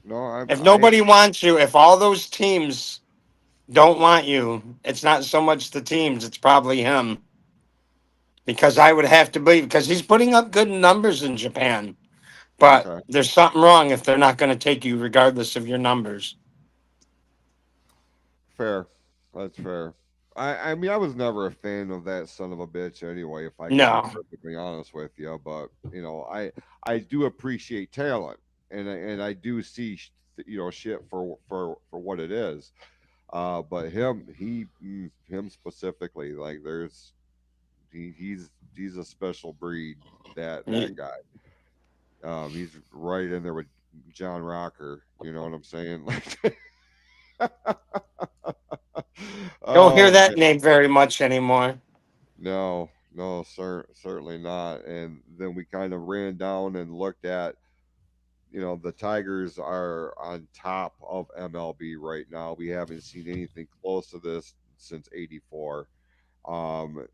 No, if nobody wants you, if all those teams don't want you, it's not so much the teams, it's probably him. Because I would have to believe, because he's putting up good numbers in Japan. But okay. there's something wrong if they're not going to take you regardless of your numbers. Fair. That's fair. I mean, I was never a fan of that son of a bitch anyway, if I can be No. perfectly honest with you. But I do appreciate talent, and I do see shit for what it is. But him specifically, like he's a special breed. That guy. He's right in there with John Rocker. You know what I'm saying? Like, Don't hear oh that man, name very much anymore. no, no, certainly not. And then we kind of ran down and looked at, the Tigers are on top of MLB right now. We haven't seen anything close to this since '84. Um,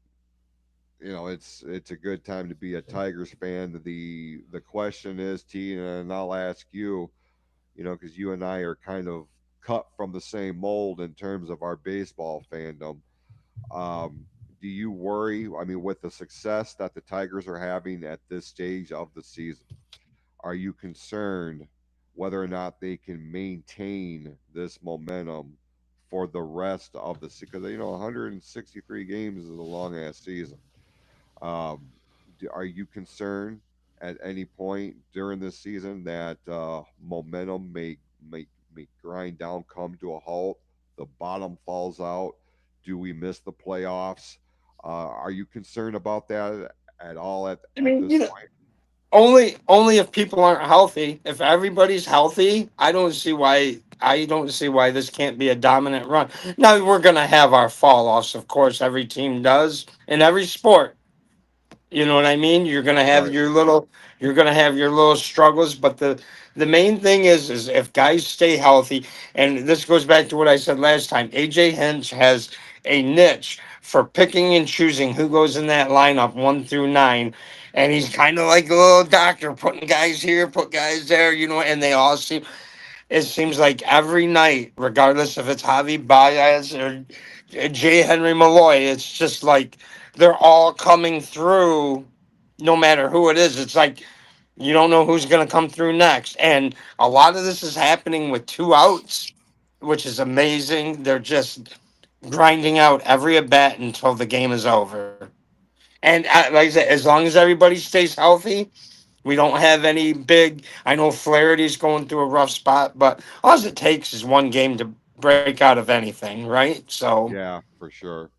it's a good time to be a Tigers fan. The question is, T, and I'll ask you, because you and I are kind of cut from the same mold in terms of our baseball fandom. Um, do you worry? I mean, with the success that the Tigers are having at this stage of the season, are you concerned whether or not they can maintain this momentum for the rest of the season? Because 163 games is a long ass season. Um, are you concerned at any point during this season that momentum may grind down, come to a halt, the bottom falls out? Do we miss the playoffs? Are you concerned about that at all I at mean, this point? only if people aren't healthy. If everybody's healthy, I don't see why this can't be a dominant run. Now we're gonna have our fall offs, of course. Every team does in every sport. You know what I mean? Right. You're gonna have your little struggles, but the main thing is if guys stay healthy, and this goes back to what I said last time. AJ Hinch has a niche for picking and choosing who goes in that lineup 1 through 9, and he's kind of like a little doctor, putting guys here, put guys there, and they all seem. It seems like every night, regardless if it's Javi Baez or J. Henry Malloy, it's just like they're all coming through no matter who it is. It's like you don't know who's going to come through next. And a lot of this is happening with 2 outs, which is amazing. They're just grinding out every at bat until the game is over. And like I said, as long as everybody stays healthy, we don't have any big. I know Flaherty's going through a rough spot, but all it takes is one game to break out of anything, right? So Yeah, for sure.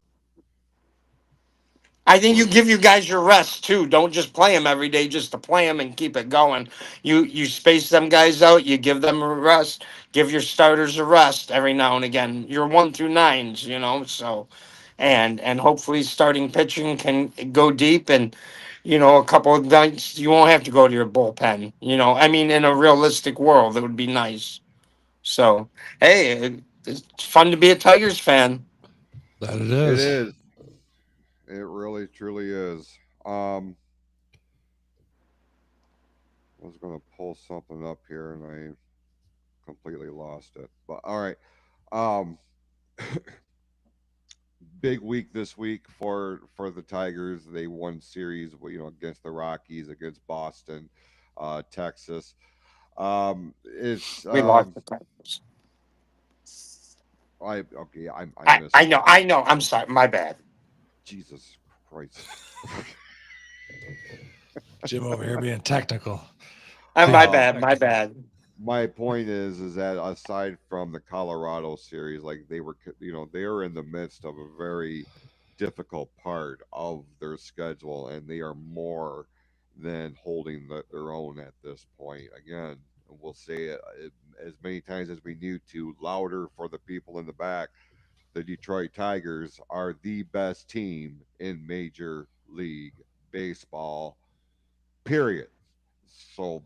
I think you For give you guys your rest too. Don't just play them every day just to play them and keep it going. You space them guys out. You give them a rest. Give your starters a rest every now and again. Your 1 through 9s, So, and hopefully starting pitching can go deep and. A couple of nights you won't have to go to your bullpen. I mean, in a realistic world, it would be nice. So, hey, it's fun to be a Tigers fan. That it it is. is. It really truly is. Um, I was gonna pull something up here and I completely lost it. But all right. Um, big week this week for the Tigers. They won series, against the Rockies, against Boston, Texas. It's We lost the Tigers. I okay. I I, missed I know, I know. I'm sorry. My bad. Jesus Christ. Jim over here being technical. My Being Um, bad. My technical. bad. my point is that aside from the Colorado series, like they are in the midst of a very difficult part of their schedule, and they are more than holding their own at this point. Again, we'll say it as many times as we need to, louder for the people in the back. The Detroit Tigers are the best team in Major League Baseball. Period. So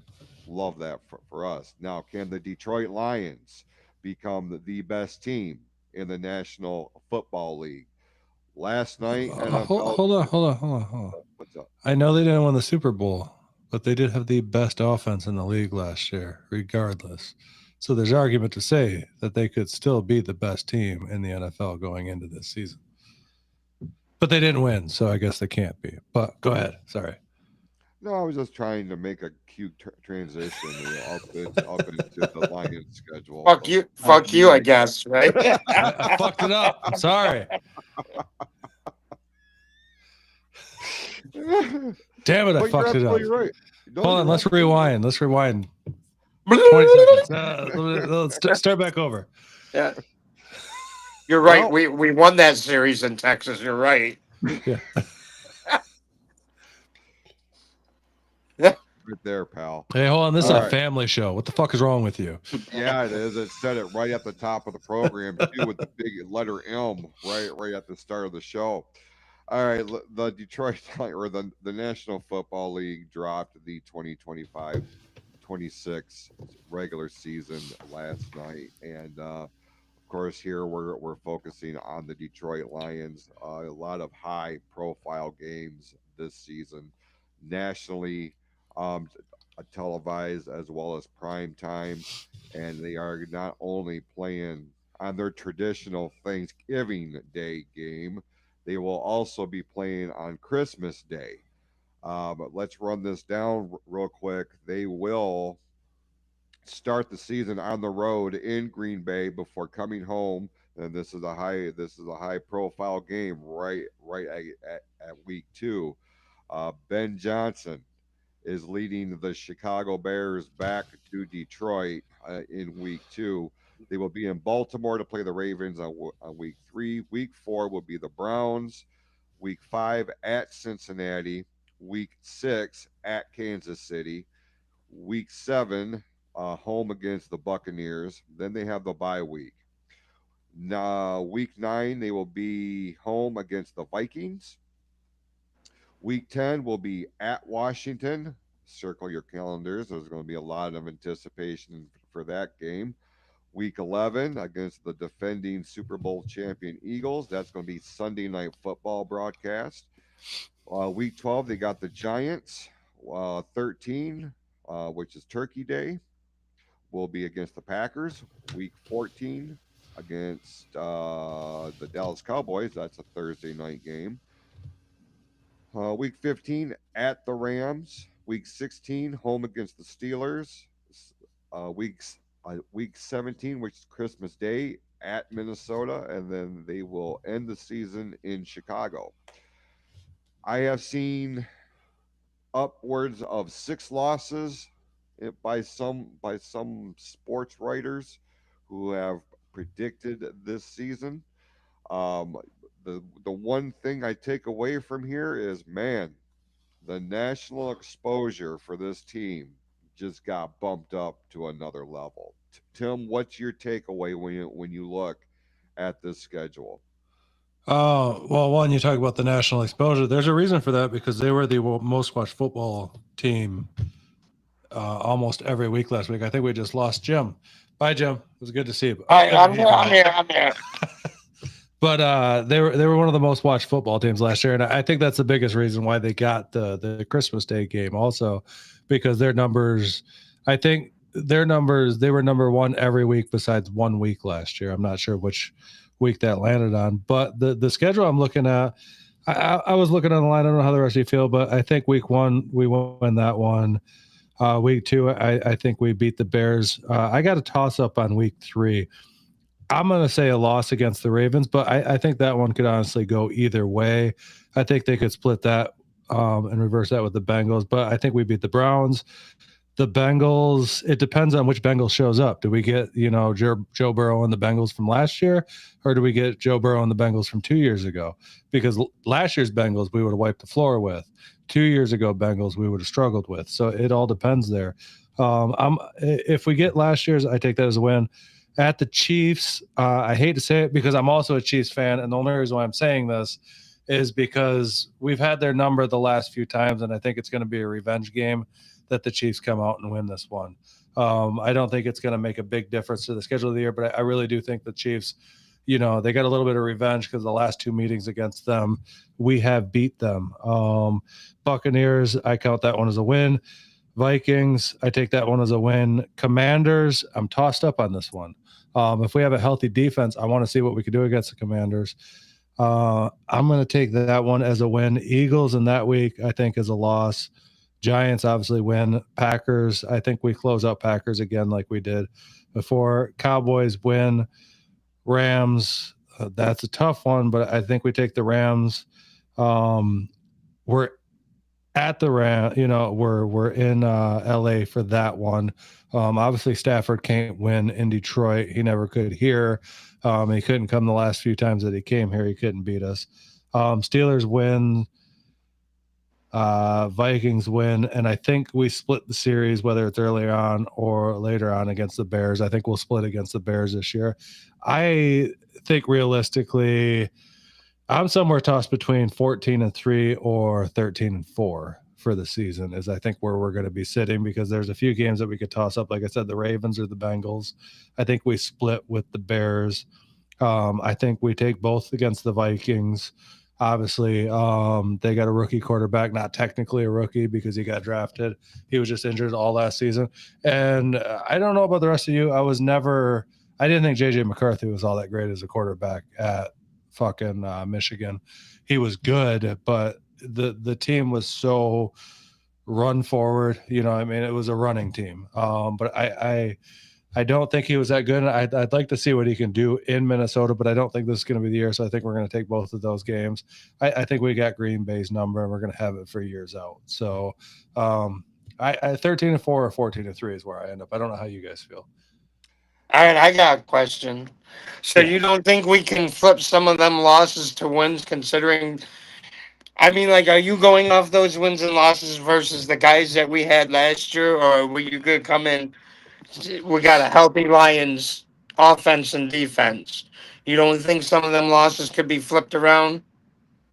love that for us. Now, can the Detroit Lions become the best team in the National Football League? Last night, NFL. Hold on. What's up? I know they didn't win the Super Bowl, but they did have the best offense in the league last year, regardless. So there's argument to say that they could still be the best team in the NFL going into this season. But they didn't win, so I guess they can't be. But go ahead. Sorry. No, I was just trying to make a cute transition, up into the Lions schedule. Fuck But you. I, Fuck you. I guess. Right. I fucked it up. I'm sorry. Damn it, I but you're fucked it up. absolutely right. No, Hold on, you're let's absolutely right. rewind. Let's rewind 20 seconds. Let's start back over. Yeah. You're right. Well, We won that series in Texas. You're right. Yeah. right there, pal. Hey, hold on. This is All a right. family show. What the fuck is wrong with you? Yeah, it is. It said it right at the top of the program too, with the big letter M right at the start of the show. All right, the Detroit or the National Football League dropped the 2025-26 regular season last night, and of course here we're focusing on the Detroit Lions. A lot of high profile games this season, nationally um, televised as well as prime time, and they are not only playing on their traditional Thanksgiving Day game, they will also be playing on Christmas Day. But let's run this down real quick. They will start the season on the road in Green Bay before coming home. And this is a high profile game right at week 2. Ben Johnson is leading the Chicago Bears back to Detroit in week 2. They will be in Baltimore to play the Ravens on week 3. Week 4 will be the Browns. Week 5 at Cincinnati. Week 6 at Kansas City. Week 7 home against the Buccaneers. Then they have the bye week. Week 9 they will be home against the Vikings. Week 10 will be at Washington. Circle your calendars. There's going to be a lot of anticipation for that game. Week 11 against the defending Super Bowl champion Eagles. That's going to be Sunday night football broadcast. Week 12, they got the Giants. 13, which is Turkey Day, will be against the Packers. Week 14 against the Dallas Cowboys. That's a Thursday night game. Week 15 at the Rams. Week 16 home against the Steelers. Week 17, which is Christmas Day, at Minnesota, and then they will end the season in Chicago. I have seen upwards of 6 losses by some sports writers who have predicted this season. The one thing I take away from here is, man, the national exposure for this team just got bumped up to another level. Tim, what's your takeaway when you look at this schedule? Well, one, you talk about the national exposure. There's a reason for that because they were the most watched football team almost every week last week. I think we just lost Jim. Bye, Jim. It was good to see you. I'm here. But they were one of the most watched football teams last year, and I think that's the biggest reason why they got the Christmas Day game also, because their numbers. I think their numbers, they were number one every week besides 1 week last year. I'm not sure which week that landed on, but the schedule I'm looking at, I was looking on the line. I don't know how the rest of you feel, but I think week 1 we won that one. Week 2, I think we beat the Bears. I got a toss up on week 3. I'm going to say a loss against the Ravens, but I think that one could honestly go either way. I think they could split that and reverse that with the Bengals, but I think we beat the Browns. The Bengals, it depends on which Bengals shows up. Do we get, Joe Burrow and the Bengals from last year, or do we get Joe Burrow and the Bengals from 2 years ago? Because last year's Bengals, we would have wiped the floor with. 2 years ago, Bengals, we would have struggled with. So it all depends there. If we get last year's, I take that as a win. At the Chiefs, I hate to say it because I'm also a Chiefs fan, and the only reason why I'm saying this is because we've had their number the last few times, and I think it's going to be a revenge game that the Chiefs come out and win this one. I don't think it's going to make a big difference to the schedule of the year, but I really do think the Chiefs, they got a little bit of revenge because the last 2 meetings against them, we have beat them. Buccaneers, I count that one as a win. Vikings, I take that one as a win. Commanders, I'm tossed up on this one. If we have a healthy defense, I want to see what we can do against the Commanders. I'm going to take that one as a win. Eagles in that week, I think, is a loss. Giants obviously win. Packers, I think we close out Packers again like we did before. Cowboys win. Rams, that's a tough one, but I think we take the Rams. We're at the Ram, we're in LA for that one. Obviously Stafford can't win in Detroit. He never could here. He couldn't come the last few times that he came here. He couldn't beat us. Steelers win. Vikings win. And I think we split the series, whether it's earlier on or later on against the Bears. I think we'll split against the Bears this year. I think realistically, I'm somewhere tossed between 14-3 or 13-4 for the season is I think where we're going to be sitting because there's a few games that we could toss up. Like I said, the Ravens or the Bengals. I think we split with the Bears. I think we take both against the Vikings. Obviously, they got a rookie quarterback, not technically a rookie because he got drafted. He was just injured all last season. And I don't know about the rest of you. I didn't think J.J. McCarthy was all that great as a quarterback at fucking Michigan. He was good, but the team was so run forward. It was a running team. But I don't think he was that good. I'd like to see what he can do in Minnesota, but I don't think this is going to be the year. So I think we're going to take both of those games. I think we got Green Bay's number, and we're going to have it for years out. So I 13-4 or 14-3 is where I end up. I don't know how you guys feel. All right, I got a question. So you don't think we can flip some of them losses to wins, considering I mean, like, are you going off those wins and losses versus the guys that we had last year, or were you going to come in? We got a healthy Lions offense and defense. You don't think some of them losses could be flipped around?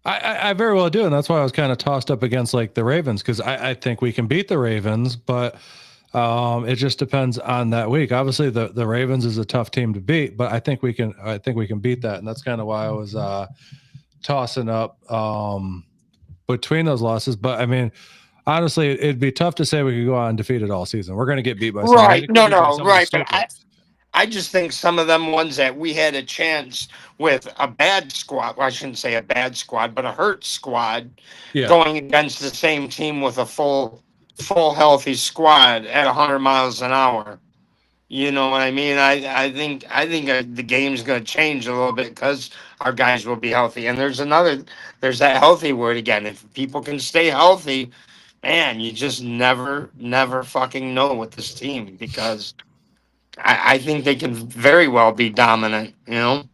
I very well do, and that's why I was kind of tossed up against like the Ravens, because I think we can beat the Ravens, but it just depends on that week. Obviously, the Ravens is a tough team to beat, but I think we can beat that, and that's kind of why I was tossing up between those losses. But I mean, honestly, it'd be tough to say we could go undefeated all season. We're going to get beat by someone. Right. It could No, be by no, someone right. But stupid. I just think some of them ones that we had a chance with a bad squad, well, I shouldn't say a bad squad, but a hurt squad Yeah. going against the same team with a full healthy squad at 100 miles an hour. You know what I mean? I think the game's going to change a little bit because our guys will be healthy. And there's that healthy word again. If people can stay healthy, man, you just never fucking know with this team because I think they can very well be dominant. You know?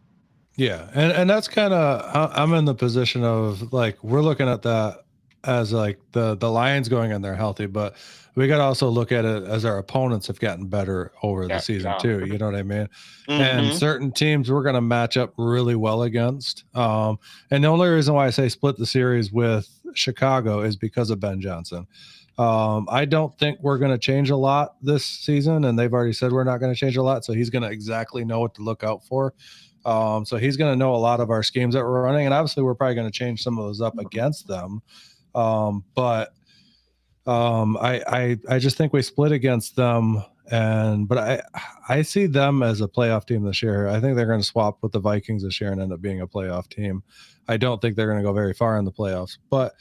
Yeah, and that's kind of I'm in the position of like we're looking at that as like the Lions going in there healthy, but we got to also look at it as our opponents have gotten better over the Yeah. season too. You know what I mean? And Mm-hmm. certain teams we're going to match up really well against. And the only reason why I say split the series with Chicago is because of Ben Johnson. I don't think we're going to change a lot this season, and they've already said we're not going to change a lot. So he's going to exactly know what to look out for. So he's going to know a lot of our schemes that we're running, and obviously we're probably going to change some of those up against them. But I just think we split against them, but I see them as a playoff team this year. I think they're going to swap with the Vikings this year and end up being a playoff team. I don't think they're going to go very far in the playoffs, but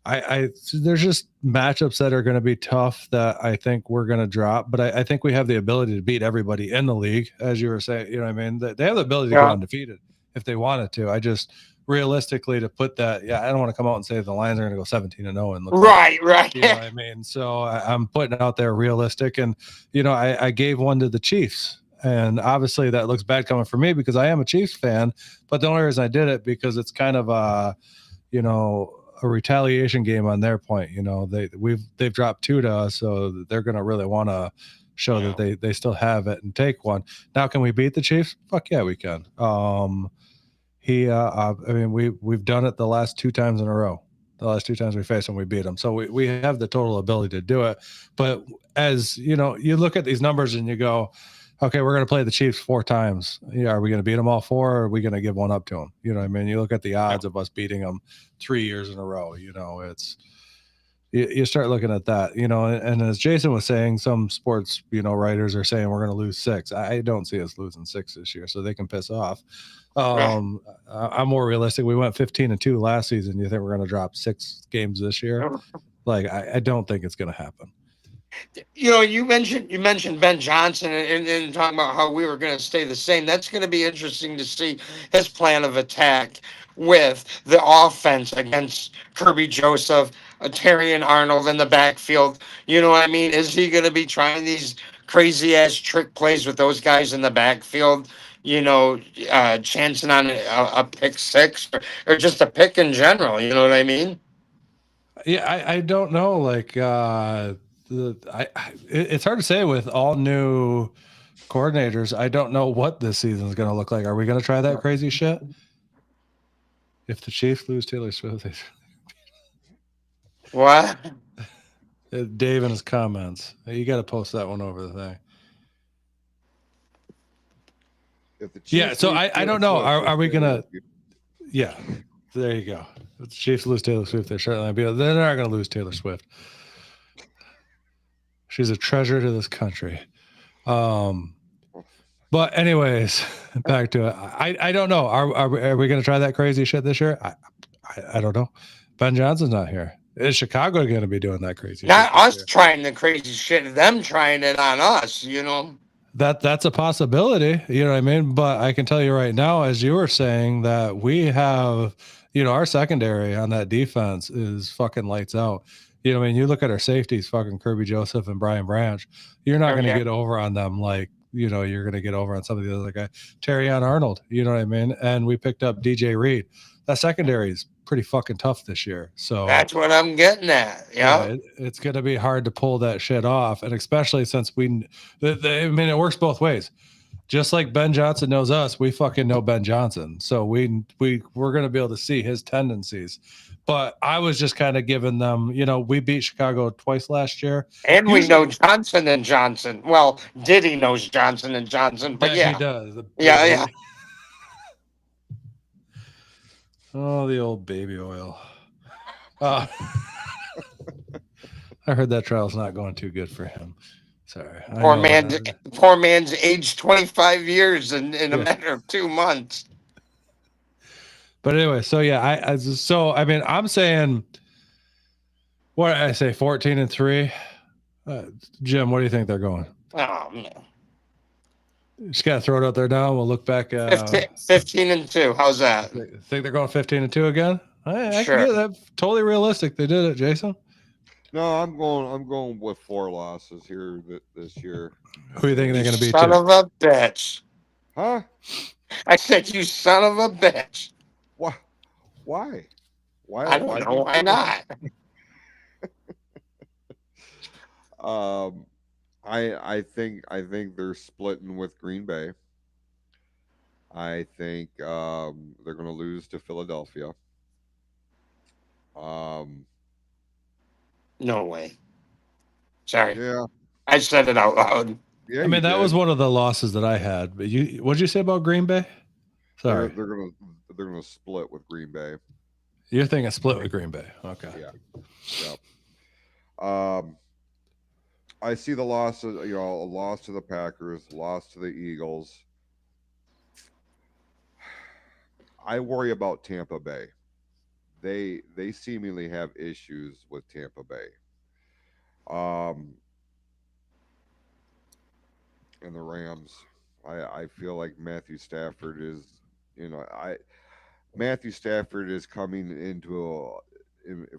there's just matchups that are going to be tough that I think we're going to drop, but I think we have the ability to beat everybody in the league, as you were saying. You know what I mean? They have the ability to go undefeated if they wanted to. I just realistically to put that, I don't want to come out and say the Lions are going to go 17-0 and look Right. you know what I mean? So I'm putting it out there realistic, and I gave one to the Chiefs. And obviously that looks bad coming from me because I am a Chiefs fan, but the only reason I did it because it's kind of a retaliation game on their point. They've dropped 2 to us, so they're going to really want to show that they still have it and take one. Now, can we beat the Chiefs? Fuck yeah, we can. We've done it the last 2 times in a row. The last 2 times we faced them, we beat them. So we have the total ability to do it. But as you look at these numbers and you go, okay, we're going to play the Chiefs 4 times. Yeah, are we going to beat them all 4, or are we going to give one up to them? You know what I mean? You look at the odds of us beating them 3 years in a row. It's you start looking at that. And as Jason was saying, some sports writers are saying we're going to lose 6. I don't see us losing 6 this year, so they can piss off. I'm more realistic. We went 15-2 last season. You think we're going to drop 6 games this year? Like I don't think it's going to happen. You mentioned Ben Johnson and talking about how we were going to stay the same. That's going to be interesting to see his plan of attack with the offense against Kirby Joseph, Terry and Arnold in the backfield. You know what I mean? Is he going to be trying these crazy ass trick plays with those guys in the backfield? Chancing on a pick 6 or just a pick in general. You know what I mean? Yeah, I don't know. Like it's hard to say with all new coordinators. I don't know what this season is going to look like. Are we going to try that crazy shit? If the Chiefs lose Taylor Swift, what? Dave in his comments. You got to post that one over the thing. If the Chiefs so I don't know. Are we going to? Yeah, there you go. If the Chiefs lose Taylor Swift, they're not going to lose Taylor Swift. She's a treasure to this country. But anyways, back to it. I don't know. Are we going to try that crazy shit this year? I don't know. Ben Johnson's not here. Is Chicago going to be doing that crazy Not shit? Not us trying the crazy shit, them trying it on us, That's a possibility, you know what I mean? But I can tell you right now, as you were saying, that we have, our secondary on that defense is fucking lights out. You know what I mean? You look at our safeties, fucking Kirby Joseph and Brian Branch. You're not going to get over on them like, you're going to get over on some of the other guys. Terry and Arnold, you know what I mean? And we picked up DJ Reed. That secondary is pretty fucking tough this year. So That's what I'm getting at. Yeah. it's going to be hard to pull that shit off, and especially since I mean, it works both ways. Just like Ben Johnson knows us, we fucking know Ben Johnson. So we're going to be able to see his tendencies. But I was just kind of giving them, we beat Chicago twice last year. And we know Johnson and Johnson. Well, Diddy knows Johnson and Johnson, but yeah. He does. Yeah. Oh, the old baby oil. I heard that trial's not going too good for him. Sorry. Poor man's aged 25 years in a matter of 2 months. But anyway, so yeah, I'm saying, what did I say, 14-3? Jim, what do you think they're going? Oh, man. Just got to throw it out there now. We'll look back at 15-2. How's that? Think they're going 15-2 again? I Sure. can get that. Totally realistic. They did it, Jason. No, I'm going with 4 losses here this year. Who do you think they're going to beat? Son of a bitch. Huh? I said, you son of a bitch. What? Why? I don't know. Why not? I think they're splitting with Green Bay. I think they're going to lose to Philadelphia. No way. Sorry. Yeah. I said it out loud. Yeah, I mean, that was one of the losses that I had. But what'd you say about Green Bay? Sorry. They're gonna split with Green Bay. You're thinking split with Green Bay. Okay. Yeah. I see the losses, a loss to the Packers, loss to the Eagles. I worry about Tampa Bay. They seemingly have issues with Tampa Bay. And the Rams. I feel like Matthew Stafford is, Matthew Stafford is coming into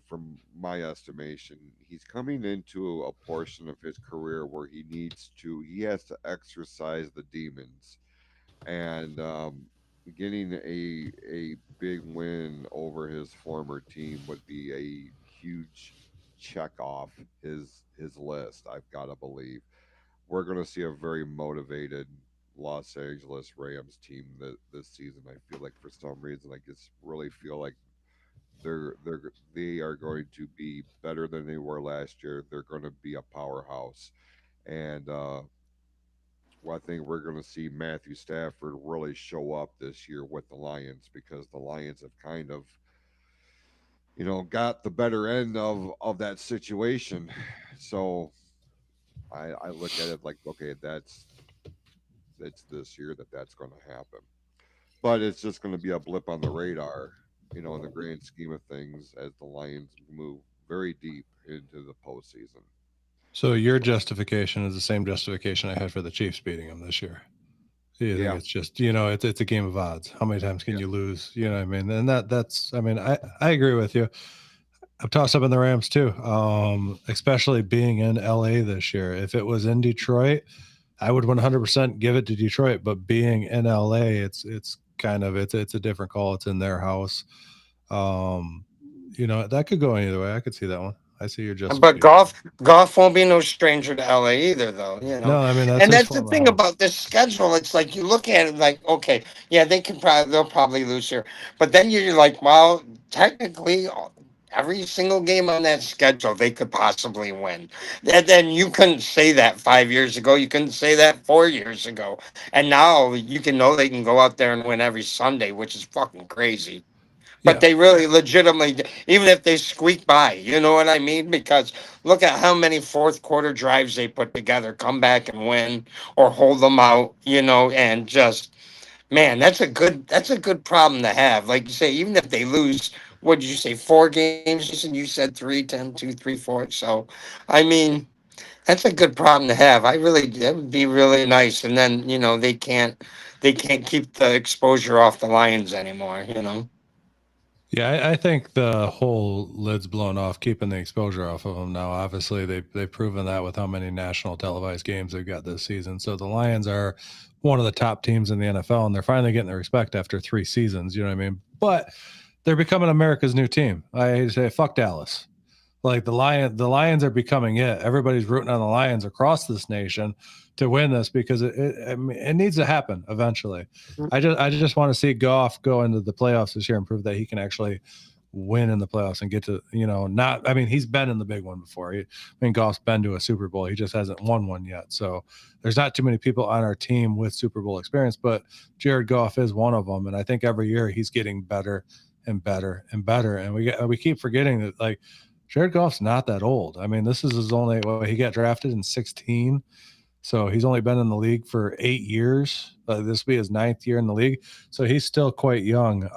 from my estimation, he's coming into a portion of his career where he has to exercise the demons, and getting a big win over his former team would be a huge check off his list. I've got to believe we're going to see a very motivated Los Angeles Rams team this season. I feel like for some reason I just really feel like they are going to be better than they were last year. They're going to be a powerhouse, and I think we're going to see Matthew Stafford really show up this year with the Lions, because the Lions have kind of got the better end of that situation. So I look at it like, okay, it's this year that's going to happen, but it's just going to be a blip on the radar, in the grand scheme of things, as the Lions move very deep into the postseason. So your justification is the same justification I had for the Chiefs beating them this year. You think it's just, it's a game of odds. How many times can you lose? You know what I mean? And I agree with you. I've tossed up in the Rams too, especially being in LA this year. If it was in Detroit, I would 100% give it to Detroit, but being in LA, it's a different call. It's in their house. That could go either way. I could see that one. I see your justification. But Goff won't be no stranger to LA either, though. No, I mean, that's the thing about this schedule. It's like you look at it like, okay, yeah, they'll probably lose here, but then you're like, well, technically, every single game on that schedule they could possibly win. And then you couldn't say that 5 years ago. You couldn't say that 4 years ago. And now you can know they can go out there and win every Sunday, which is fucking crazy. But they really legitimately, even if they squeak by, you know what I mean? Because look at how many fourth quarter drives they put together, come back and win or hold them out, and just, man, that's a good problem to have. Like you say, even if they lose, what did you say, 4 games? You said 3, 10, 2, 3, 4. So, I mean, that's a good problem to have. That would be really nice. And then, they can't keep the exposure off the Lions anymore, Yeah, I think the whole lid's blown off, keeping the exposure off of them now. Obviously, they've proven that with how many national televised games they've got this season. So the Lions are one of the top teams in the NFL, and they're finally getting the respect after 3 seasons. You know what I mean? But they're becoming America's new team. I say, fuck Dallas. Like the Lions are becoming it. Everybody's rooting on the Lions across this nation to win this because it needs to happen eventually. I just want to see Goff go into the playoffs this year and prove that he can actually win in the playoffs and get to, not, I mean, he's been in the big one before. Goff's been to a Super Bowl. He just hasn't won one yet. So there's not too many people on our team with Super Bowl experience, but Jared Goff is one of them. And I think every year he's getting better and better and better. And we keep forgetting that, like, Jared Goff's not that old. I mean, this is his only, he got drafted in 16. So he's only been in the league for 8 years. This will be his 9th year in the league. So he's still quite young.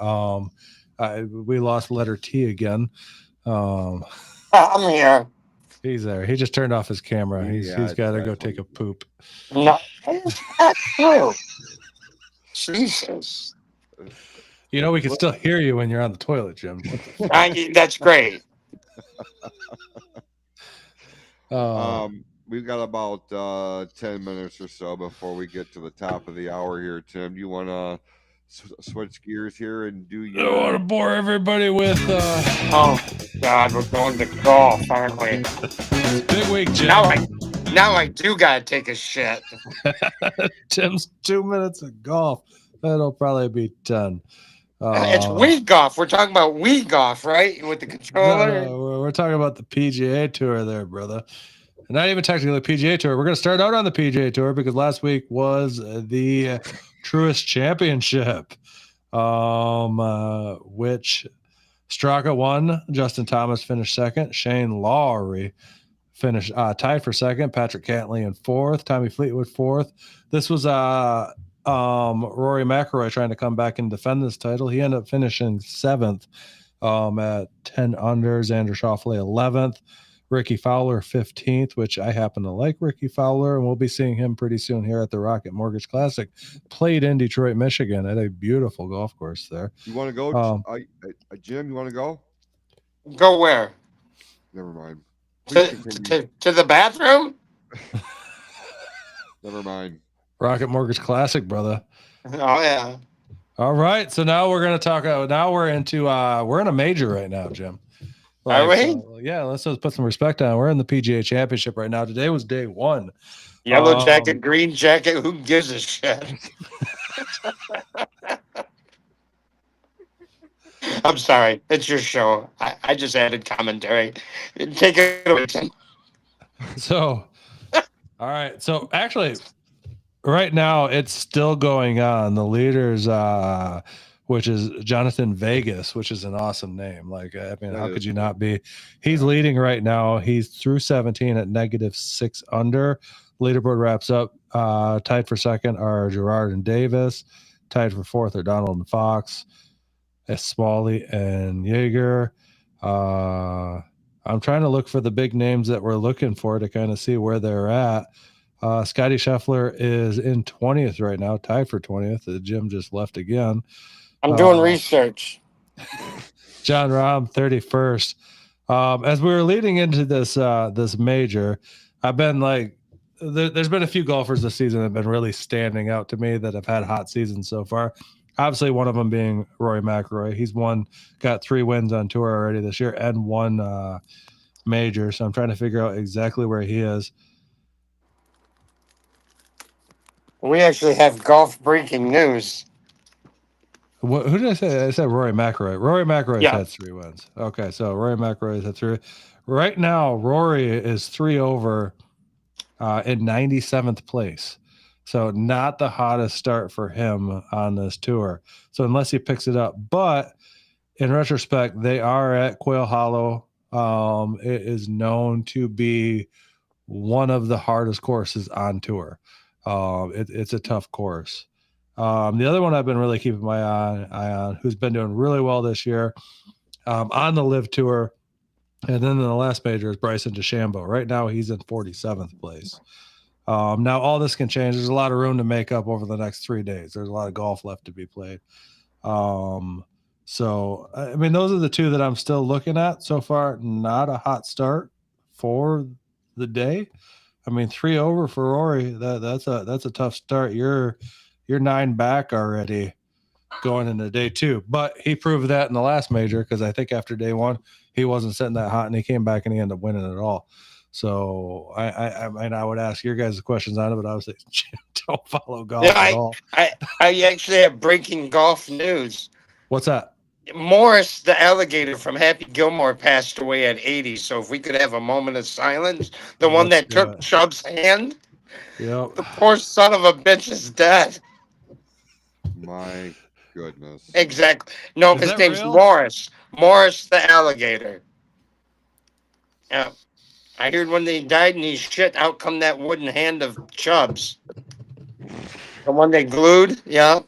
We lost letter T again. I'm here. He's there. He just turned off his camera. He's got to go take a poop. No, it's not true. Jesus. We can still hear you when you're on the toilet, Jim. That's great. We've got about 10 minutes or so before we get to the top of the hour here, Tim. Do you want to switch gears here and do your... I don't want to bore everybody with... Oh, God, we're going to golf, aren't we? Big week, Jim. Now I do got to take a shit. Tim's 2 minutes of golf. That'll probably be 10. It's weed golf. We're talking about weed golf, right? With the controller. No, we're talking about the PGA Tour there, brother. Not even technically the PGA Tour. We're going to start out on the PGA Tour because last week was the Truist Championship, which Straka won. Justin Thomas finished second. Shane Lowry finished tied for second. Patrick Cantley in fourth. Tommy Fleetwood fourth. This was Rory McIlroy trying to come back and defend this title. He ended up finishing seventh at 10 under. Xander Schauffele 11th. Ricky Fowler 15th, which I happen to like Ricky Fowler, and we'll be seeing him pretty soon here at the Rocket Mortgage Classic. Played in Detroit, Michigan at a beautiful golf course there. You want to go, Jim? You want to go? Go where? Never mind. To the bathroom? Never mind. Rocket Mortgage Classic, brother. Oh, yeah. All right. So now we're going to talk. Now we're in a major right now, Jim. Are we? Yeah, let's just put some respect on. We're in the PGA Championship right now. Today was day one. Yellow jacket, green jacket. Who gives a shit? I'm sorry. It's your show. I just added commentary. Take it away, Tim. So, all right. So actually, right now it's still going on. The leaders, which is Jonathan Vegas, which is an awesome name. Like, I mean, how could you not be? He's leading right now. He's through 17 at -6 under. Leaderboard wraps up. Tied for second are Gerard and Davis. Tied for fourth are Donald and Fox, Smalley and Yeager. I'm trying to look for the big names that we're looking for to kind of see where they're at. Scotty Scheffler is in 20th right now, tied for 20th. The Jim just left again. I'm doing research. John Rahm, 31st. As we were leading into this major, I've been like, there's been a few golfers this season that have been really standing out to me that have had hot seasons so far. Obviously, one of them being Rory McIlroy. He's got 3 wins on tour already this year and 1 major. So I'm trying to figure out exactly where he is. We actually have golf breaking news. Who did I say? I said Rory McIlroy. Rory McIlroy had 3 wins. Okay, so Rory McIlroy had 3. Right now, Rory is 3 over in 97th place. So not the hottest start for him on this tour. So unless he picks it up. But in retrospect, they are at Quail Hollow. It is known to be one of the hardest courses on tour. It's a tough course. The other one I've been really keeping my eye on, who's been doing really well this year on the Live Tour, and then in the last major is Bryson DeChambeau. Right now, he's in 47th place. Now, all this can change. There's a lot of room to make up over the next 3 days. There's a lot of golf left to be played. So, I mean, those are the 2 that I'm still looking at so far. Not a hot start for the day. I mean, 3 over for Rory. That's a tough start. You're 9 back already. going into day 2. But he proved that in the last major because I think after day 1 he wasn't sitting that hot, and he came back and he ended up winning it all. So I would ask your guys' questions on it, but obviously Jim don't follow golf at all. I actually have breaking golf news. What's that? Morris, the alligator from Happy Gilmore, passed away at 80. So if we could have a moment of silence, the one that took Chubb's hand, Yep. the poor son of a bitch is dead. My goodness. Exactly. No, Is his that name's real? Morris. Morris the alligator. Yeah. I heard when they died and he shit, out come that wooden hand of Chubb's. The one they glued, yeah.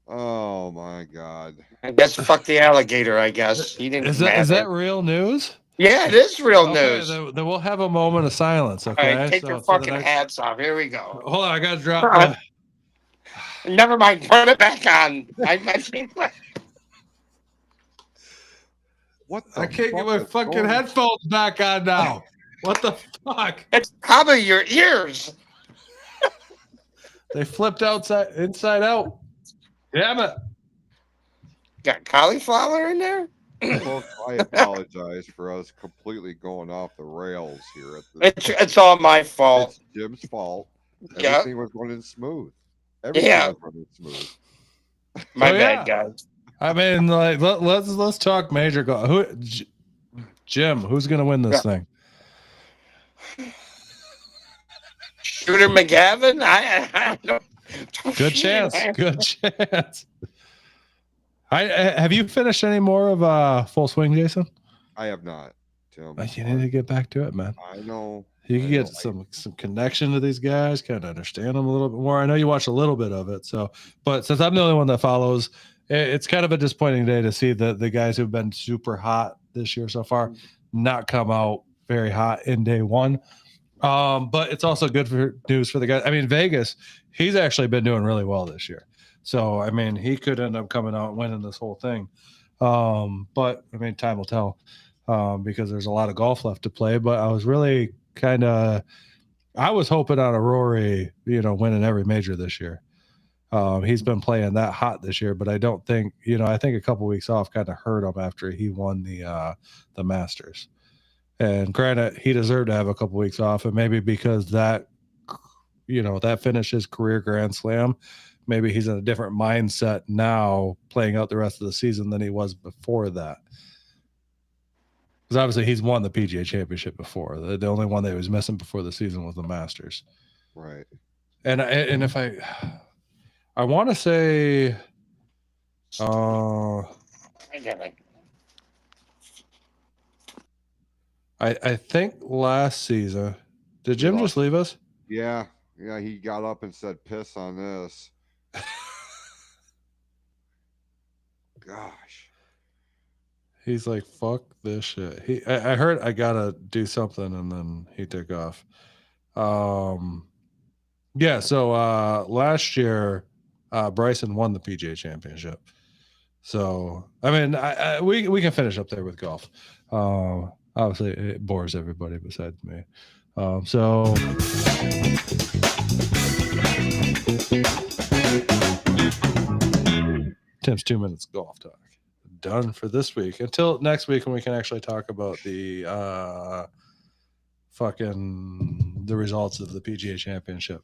Oh my God. I guess fuck the alligator, I guess. He didn't Is matter. that real news? Yeah, it is real Okay, news. then we'll have a moment of silence. Okay, All right, take your fucking hats off. Here we go. Hold on, I gotta drop. Never mind, put it back on. What? I can't get my fucking headphones back on now. What the fuck? It's probably your ears. They flipped inside out. Damn it. Got cauliflower in there? Folks, I apologize for us completely going off the rails here. It's all my fault. It's Jim's fault. Yeah. Everything was running smooth. Everything was running smooth. My bad, guys. I mean, like, let's talk major golf. Jim, who's gonna win this thing? Shooter McGavin? I don't. Good chance. Good chance. Have you finished any more of Full Swing, Jason? I have not, Tim. You need to get back to it, man. I know. You can get some connection to these guys, kind of understand them a little bit more. I know you watched a little bit of it, but since I'm the only one that follows, it's kind of a disappointing day to see the guys who've been super hot this year so far not come out very hot in day 1. But it's also good news for the guys. I mean, Vegas, he's actually been doing really well this year. So, I mean, he could end up coming out and winning this whole thing. But, I mean, time will tell because there's a lot of golf left to play. But I was really I was hoping on a Rory, winning every major this year. He's been playing that hot this year, but I don't think, I think a couple weeks off kind of hurt him after he won the Masters. And granted, he deserved to have a couple weeks off, and maybe because that finished his career Grand Slam, maybe he's in a different mindset now playing out the rest of the season than he was before that. Because obviously he's won the PGA Championship before. The only one that he was missing before the season was the Masters. Right. And if I want to say, I think last season, did Jim just leave us? Yeah. He got up and said, "Piss on this." Gosh. He's like, fuck this shit. I heard I gotta do something, and then he took off. Yeah, so last year Bryson won the PGA Championship. So I mean, we can finish up there with golf. Obviously it bores everybody besides me. So Tim's 2 minutes golf talk done for this week. Until next week when we can actually talk about the the results of the PGA Championship.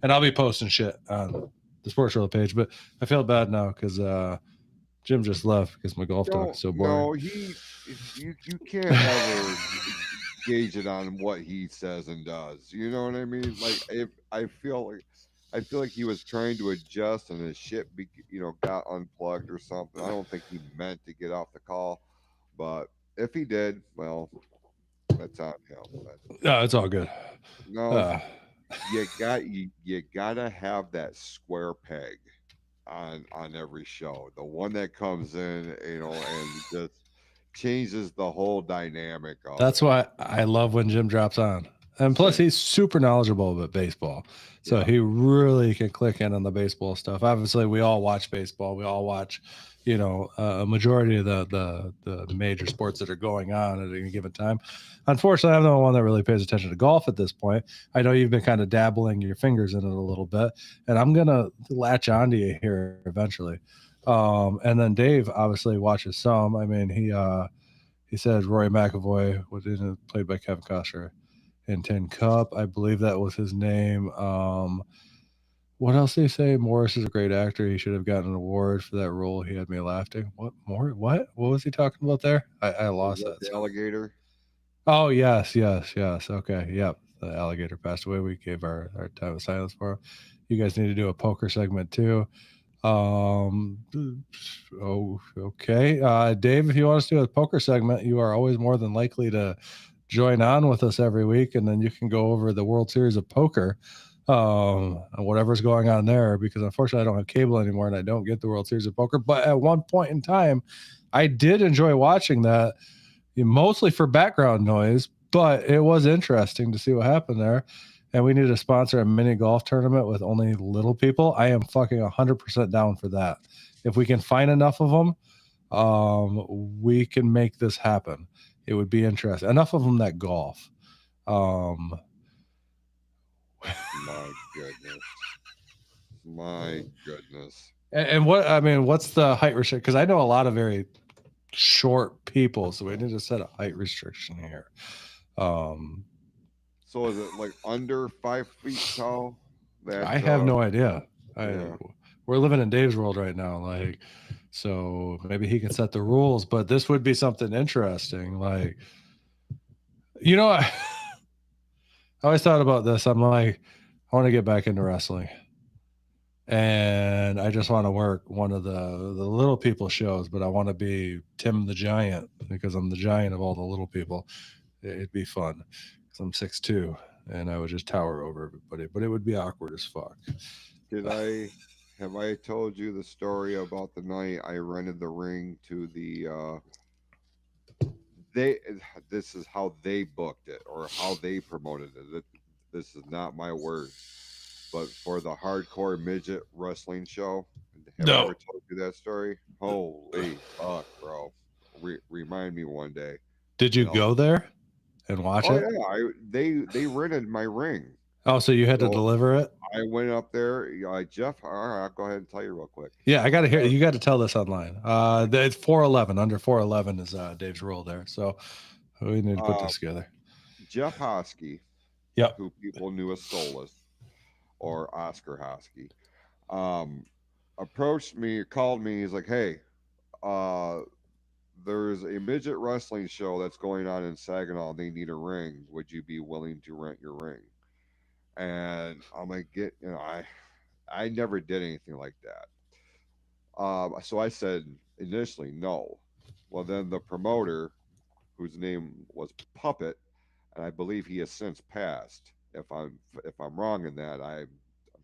And I'll be posting shit on the Sports Roll page, but I feel bad now because Jim just left because my golf talk is so boring. No, you can't ever gauge it on what he says and does. You know what I mean? Like I feel like he was trying to adjust and his shit got unplugged or something. I don't think he meant to get off the call, but if he did, well, that's on him. No, it's all good. No, you gotta have that square peg on every show. The one that comes in, and just changes the whole dynamic of That's why I love when Jim drops on. And plus, Same. he's super knowledgeable about baseball. So Yeah. he really can click in on the baseball stuff. Obviously, we all watch baseball. We all watch, a majority of the major sports that are going on at any given time. Unfortunately, I'm the one that really pays attention to golf at this point. I know you've been kind of dabbling your fingers in it a little bit, and I'm going to latch onto you here eventually. And then Dave obviously watches some. I mean, he said Rory McAvoy was played by Kevin Costner in Tin Cup. I believe that was his name. What else did he say? Morris is a great actor. He should have gotten an award for that role. He had me laughing. What more? What? What was he talking about there? I Was lost that that. the alligator? Oh yes. Okay. Yep. The alligator passed away. We gave our time of silence for him. You guys need to do a poker segment too. Oh, okay. Dave, if you want us to do a poker segment, you are always more than likely to join on with us every week, and then you can go over the World Series of Poker, and whatever's going on there. Because unfortunately, I don't have cable anymore, and I don't get the World Series of Poker. But at one point in time, I did enjoy watching that, mostly for background noise. But it was interesting to see what happened there. And we need to sponsor a mini golf tournament with only little people. I am fucking 100% down for that. If we can find enough of them, we can make this happen. It would be interesting. Enough of them that golf. My goodness. My goodness. And what I mean, what's the height restriction? Because I know a lot of very short people, so we need to set a height restriction here. So is it like under 5 feet tall? That I have no idea. yeah. We're living in Dave's world right now, like, so maybe he can set the rules. But this would be something interesting, like, I always thought about this. I'm like, I want to get back into wrestling, and I just want to work one of the little people shows, but I want to be Tim the Giant because I'm the giant of all the little people. It'd be fun because I'm 6'2", and I would just tower over everybody, but it would be awkward as fuck. Did I have I told you the story about the night I rented the ring to the they this is how they booked it or how they promoted it. This is not my words, but for the hardcore midget wrestling show. Have I No. ever told you that story? Holy fuck, bro. Remind me one day. Did you And I'll go there and watch Oh it? yeah, they rented my ring. Oh, so you had to So deliver it? I went up there. Jeff, all right, I'll go ahead and tell you real quick. Yeah, I got to hear. You got to tell this online. It's 411. Under 411 is Dave's rule there. So we need to put Uh, this together. Jeff Hosky, Yep. who people knew as Solus or Oscar Hosky, um, approached me, called me. He's like, "Hey, uh, there's a midget wrestling show that's going on in Saginaw. They need a ring. Would you be willing to rent your ring?" And I'm like, I never did anything like that. So I said initially no. Well, then the promoter, whose name was Puppet, and I believe he has since passed. If I'm wrong in that, I'm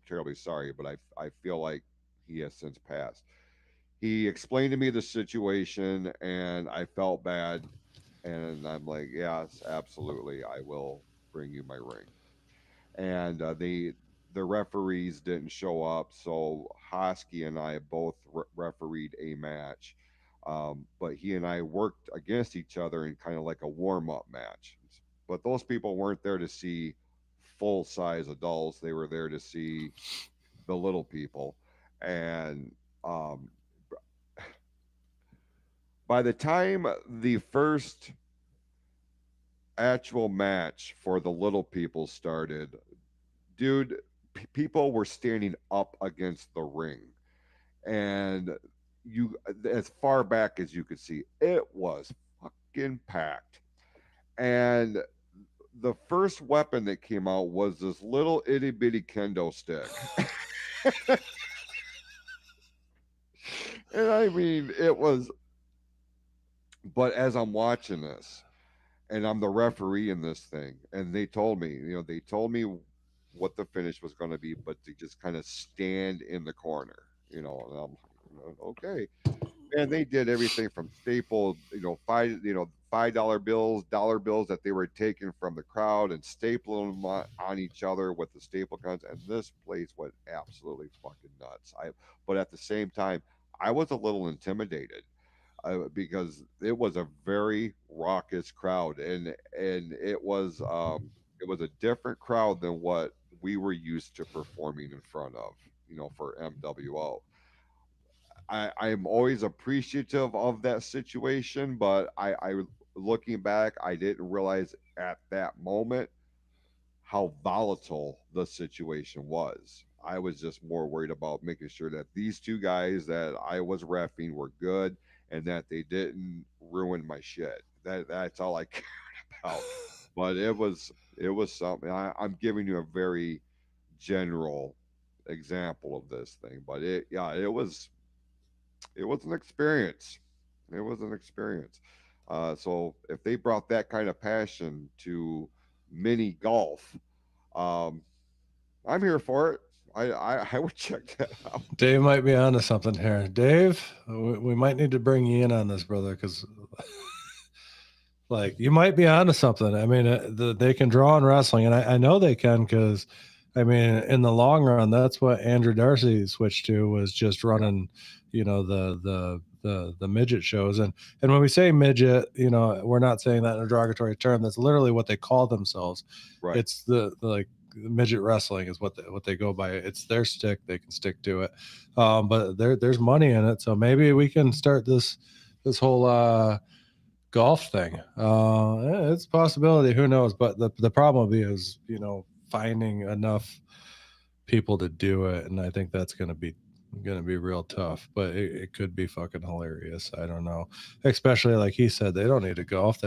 terribly sorry, but I feel like he has since passed. He explained to me the situation, and I felt bad, and I'm like, yes, absolutely, I will bring you my ring. And the referees didn't show up, so Hosky and I both refereed a match. But he and I worked against each other in kind of like a warm up match. But those people weren't there to see full size adults; they were there to see the little people. And um, by the time the first actual match for the little people started, dude, people were standing up against the ring, and you, as far back as you could see, it was fucking packed. And the first weapon that came out was this little itty bitty kendo stick. And I mean, it was, but as I'm watching this, and I'm the referee in this thing, and they told me what the finish was going to be, but to just kind of stand in the corner, and I'm okay. And they did everything from staple, $5 bills, dollar bills that they were taking from the crowd and stapling them on each other with the staple guns. And this place went absolutely fucking nuts. But at the same time, I was a little intimidated because it was a very raucous crowd, and it was a different crowd than what we were used to performing in front of, for MWO. I am always appreciative of that situation, but looking back, I didn't realize at that moment how volatile the situation was. I was just more worried about making sure that these two guys that I was refing were good and that they didn't ruin my shit. That's all I cared about. But it was something. I'm giving you a very general example of this thing, but it was an experience. It was an experience. So if they brought that kind of passion to mini golf, um, I'm here for it. I would check that out. Dave might be onto something here. Dave, we might need to bring you in on this, brother, because like you might be onto something. I mean, they can draw in wrestling, and I know they can because, I mean, in the long run, that's what Andrew Darcy switched to was just Yeah, running, the midget shows, and when we say midget, we're not saying that in a derogatory term. That's literally what they call themselves. right. It's the like midget wrestling is what they go by. It's their stick; they can stick to it. But there's money in it, so maybe we can start this whole golf thing. It's a possibility. Who knows? But the problem is, finding enough people to do it, and I think that's gonna be real tough. But it could be fucking hilarious. I don't know. Especially like he said, they don't need to golf.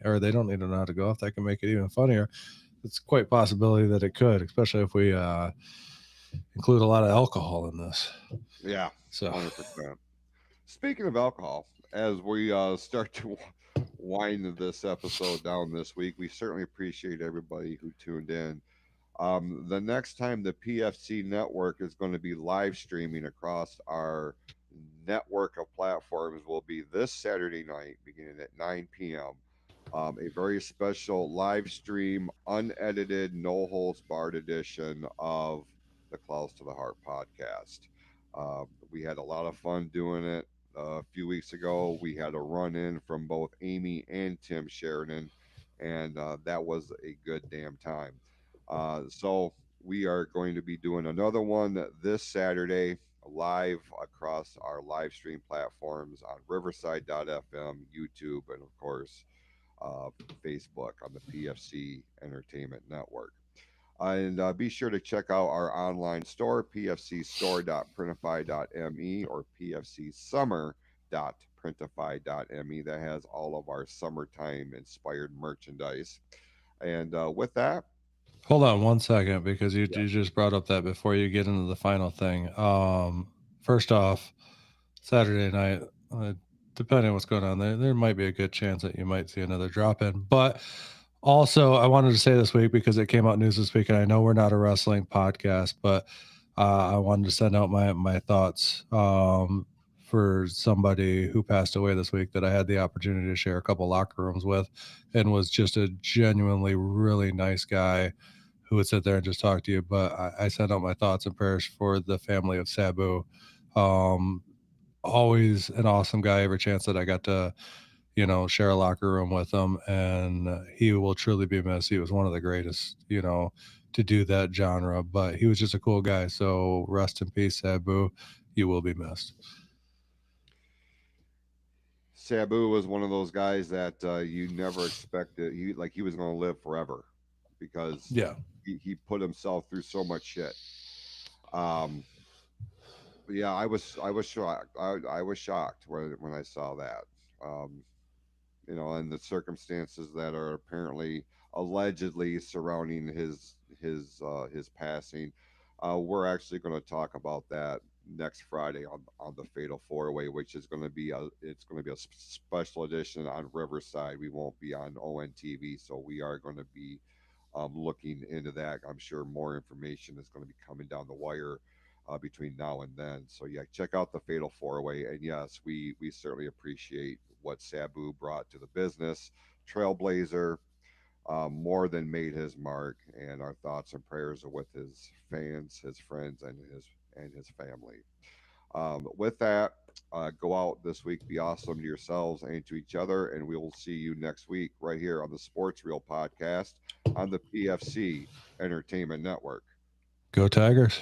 Or they don't need to know how to golf. That can make it even funnier. It's quite possibility that it could, especially if we include a lot of alcohol in this. Yeah, So 100%. Speaking of alcohol, as we start to wind this episode down this week, we certainly appreciate everybody who tuned in. The next time the PFC network is going to be live streaming across our network of platforms will be this Saturday night, beginning at 9 p.m. A very special live stream, unedited, no holds barred edition of the Clouse to the Heart podcast. We had a lot of fun doing it. A few weeks ago, we had a run in from both Amy and Tim Sheridan, and that was a good damn time. So we are going to be doing another one this Saturday live across our live stream platforms on Riverside.fm, YouTube, and of course uh, Facebook on the PFC Entertainment Network. And be sure to check out our online store, pfcstore.printify.me or pfcsummer.printify.me. That has all of our summertime inspired merchandise. And with that, hold on one second because yeah, you just brought up that before you get into the final thing. First off, Saturday night, depending on what's going on, there might be a good chance that you might see another drop in. But also, I wanted to say this week because it came out news this week, and I know we're not a wrestling podcast, but I wanted to send out my thoughts for somebody who passed away this week that I had the opportunity to share a couple locker rooms with, and was just a genuinely really nice guy who would sit there and just talk to you. But I sent out my thoughts and prayers for the family of Sabu. Um, Always an awesome guy. Every chance that I got to, share a locker room with him, and he will truly be missed. He was one of the greatest, to do that genre, but he was just a cool guy. So rest in peace, Sabu. You will be missed. Sabu was one of those guys that you never expected. He was going to live forever because Yeah. he put himself through so much shit. Um, yeah, I was shocked. I was shocked when I saw that. Um, and the circumstances that are apparently allegedly surrounding his passing. We're actually going to talk about that next Friday on the Fatal Four Way, which is going to be a special edition on Riverside. We won't be on ONTV, so we are going to be looking into that. I'm sure more information is going to be coming down the wire between now and then. So yeah, check out the Fatal Four Way, and yes, we certainly appreciate what Sabu brought to the business. Trailblazer, more than made his mark, and our thoughts and prayers are with his fans, his friends, and his family. With that, go out this week, be awesome to yourselves and to each other, and we will see you next week right here on the Sports Reel podcast on the PFC Entertainment Network. Go Tigers.